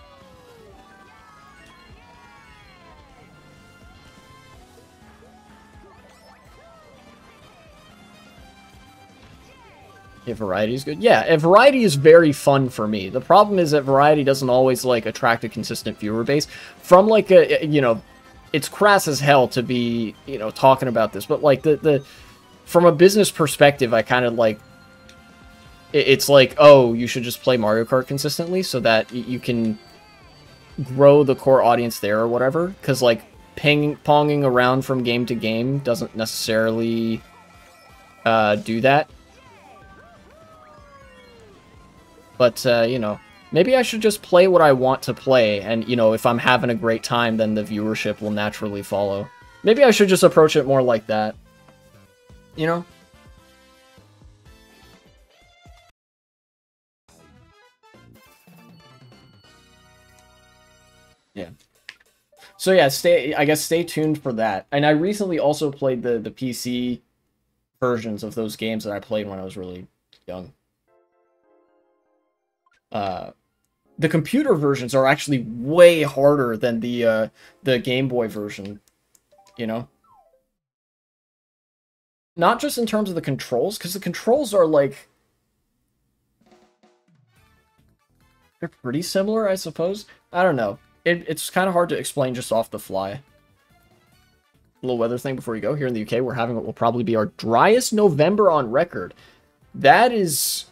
Yeah, variety is good. Yeah, variety is very fun for me. The problem is that variety doesn't always, like, attract a consistent viewer base. From, like, a, you know, it's crass as hell to be, you know, talking about this, but, like, from a business perspective, I kind of, like, it's like, oh, you should just play Mario Kart consistently so that you can grow the core audience there or whatever. Because, like, ponging around from game to game doesn't necessarily do that. But, you know, maybe I should just play what I want to play, and, you know, if I'm having a great time, then the viewership will naturally follow. Maybe I should just approach it more like that. You know? Yeah. So yeah, I guess stay tuned for that. And I recently also played the PC versions of those games that I played when I was really young. The computer versions are actually way harder than the Game Boy version, you know? Not just in terms of the controls, because the controls are, like, they're pretty similar, I suppose. I don't know. It's kind of hard to explain just off the fly. A little weather thing before you go. Here in the UK, we're having what will probably be our driest November on record. That is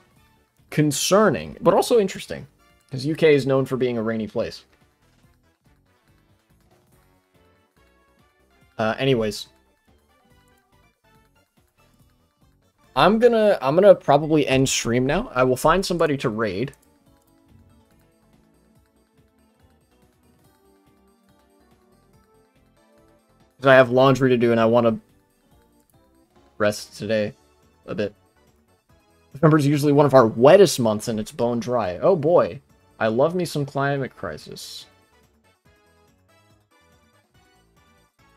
concerning, but also interesting, because UK is known for being a rainy place. Anyways, I'm gonna probably end stream now. I will find somebody to raid. Because I have laundry to do and I want to rest today a bit. November is usually one of our wettest months and it's bone dry. Oh boy, I love me some climate crisis.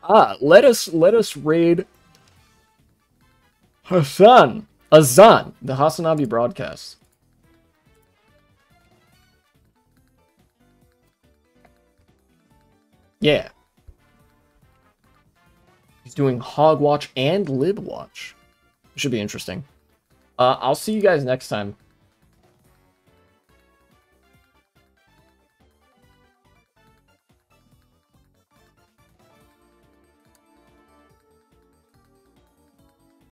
Let us raid Azan, the Hasanabi broadcast. Yeah. He's doing Hogwatch and Libwatch. Should be interesting. I'll see you guys next time.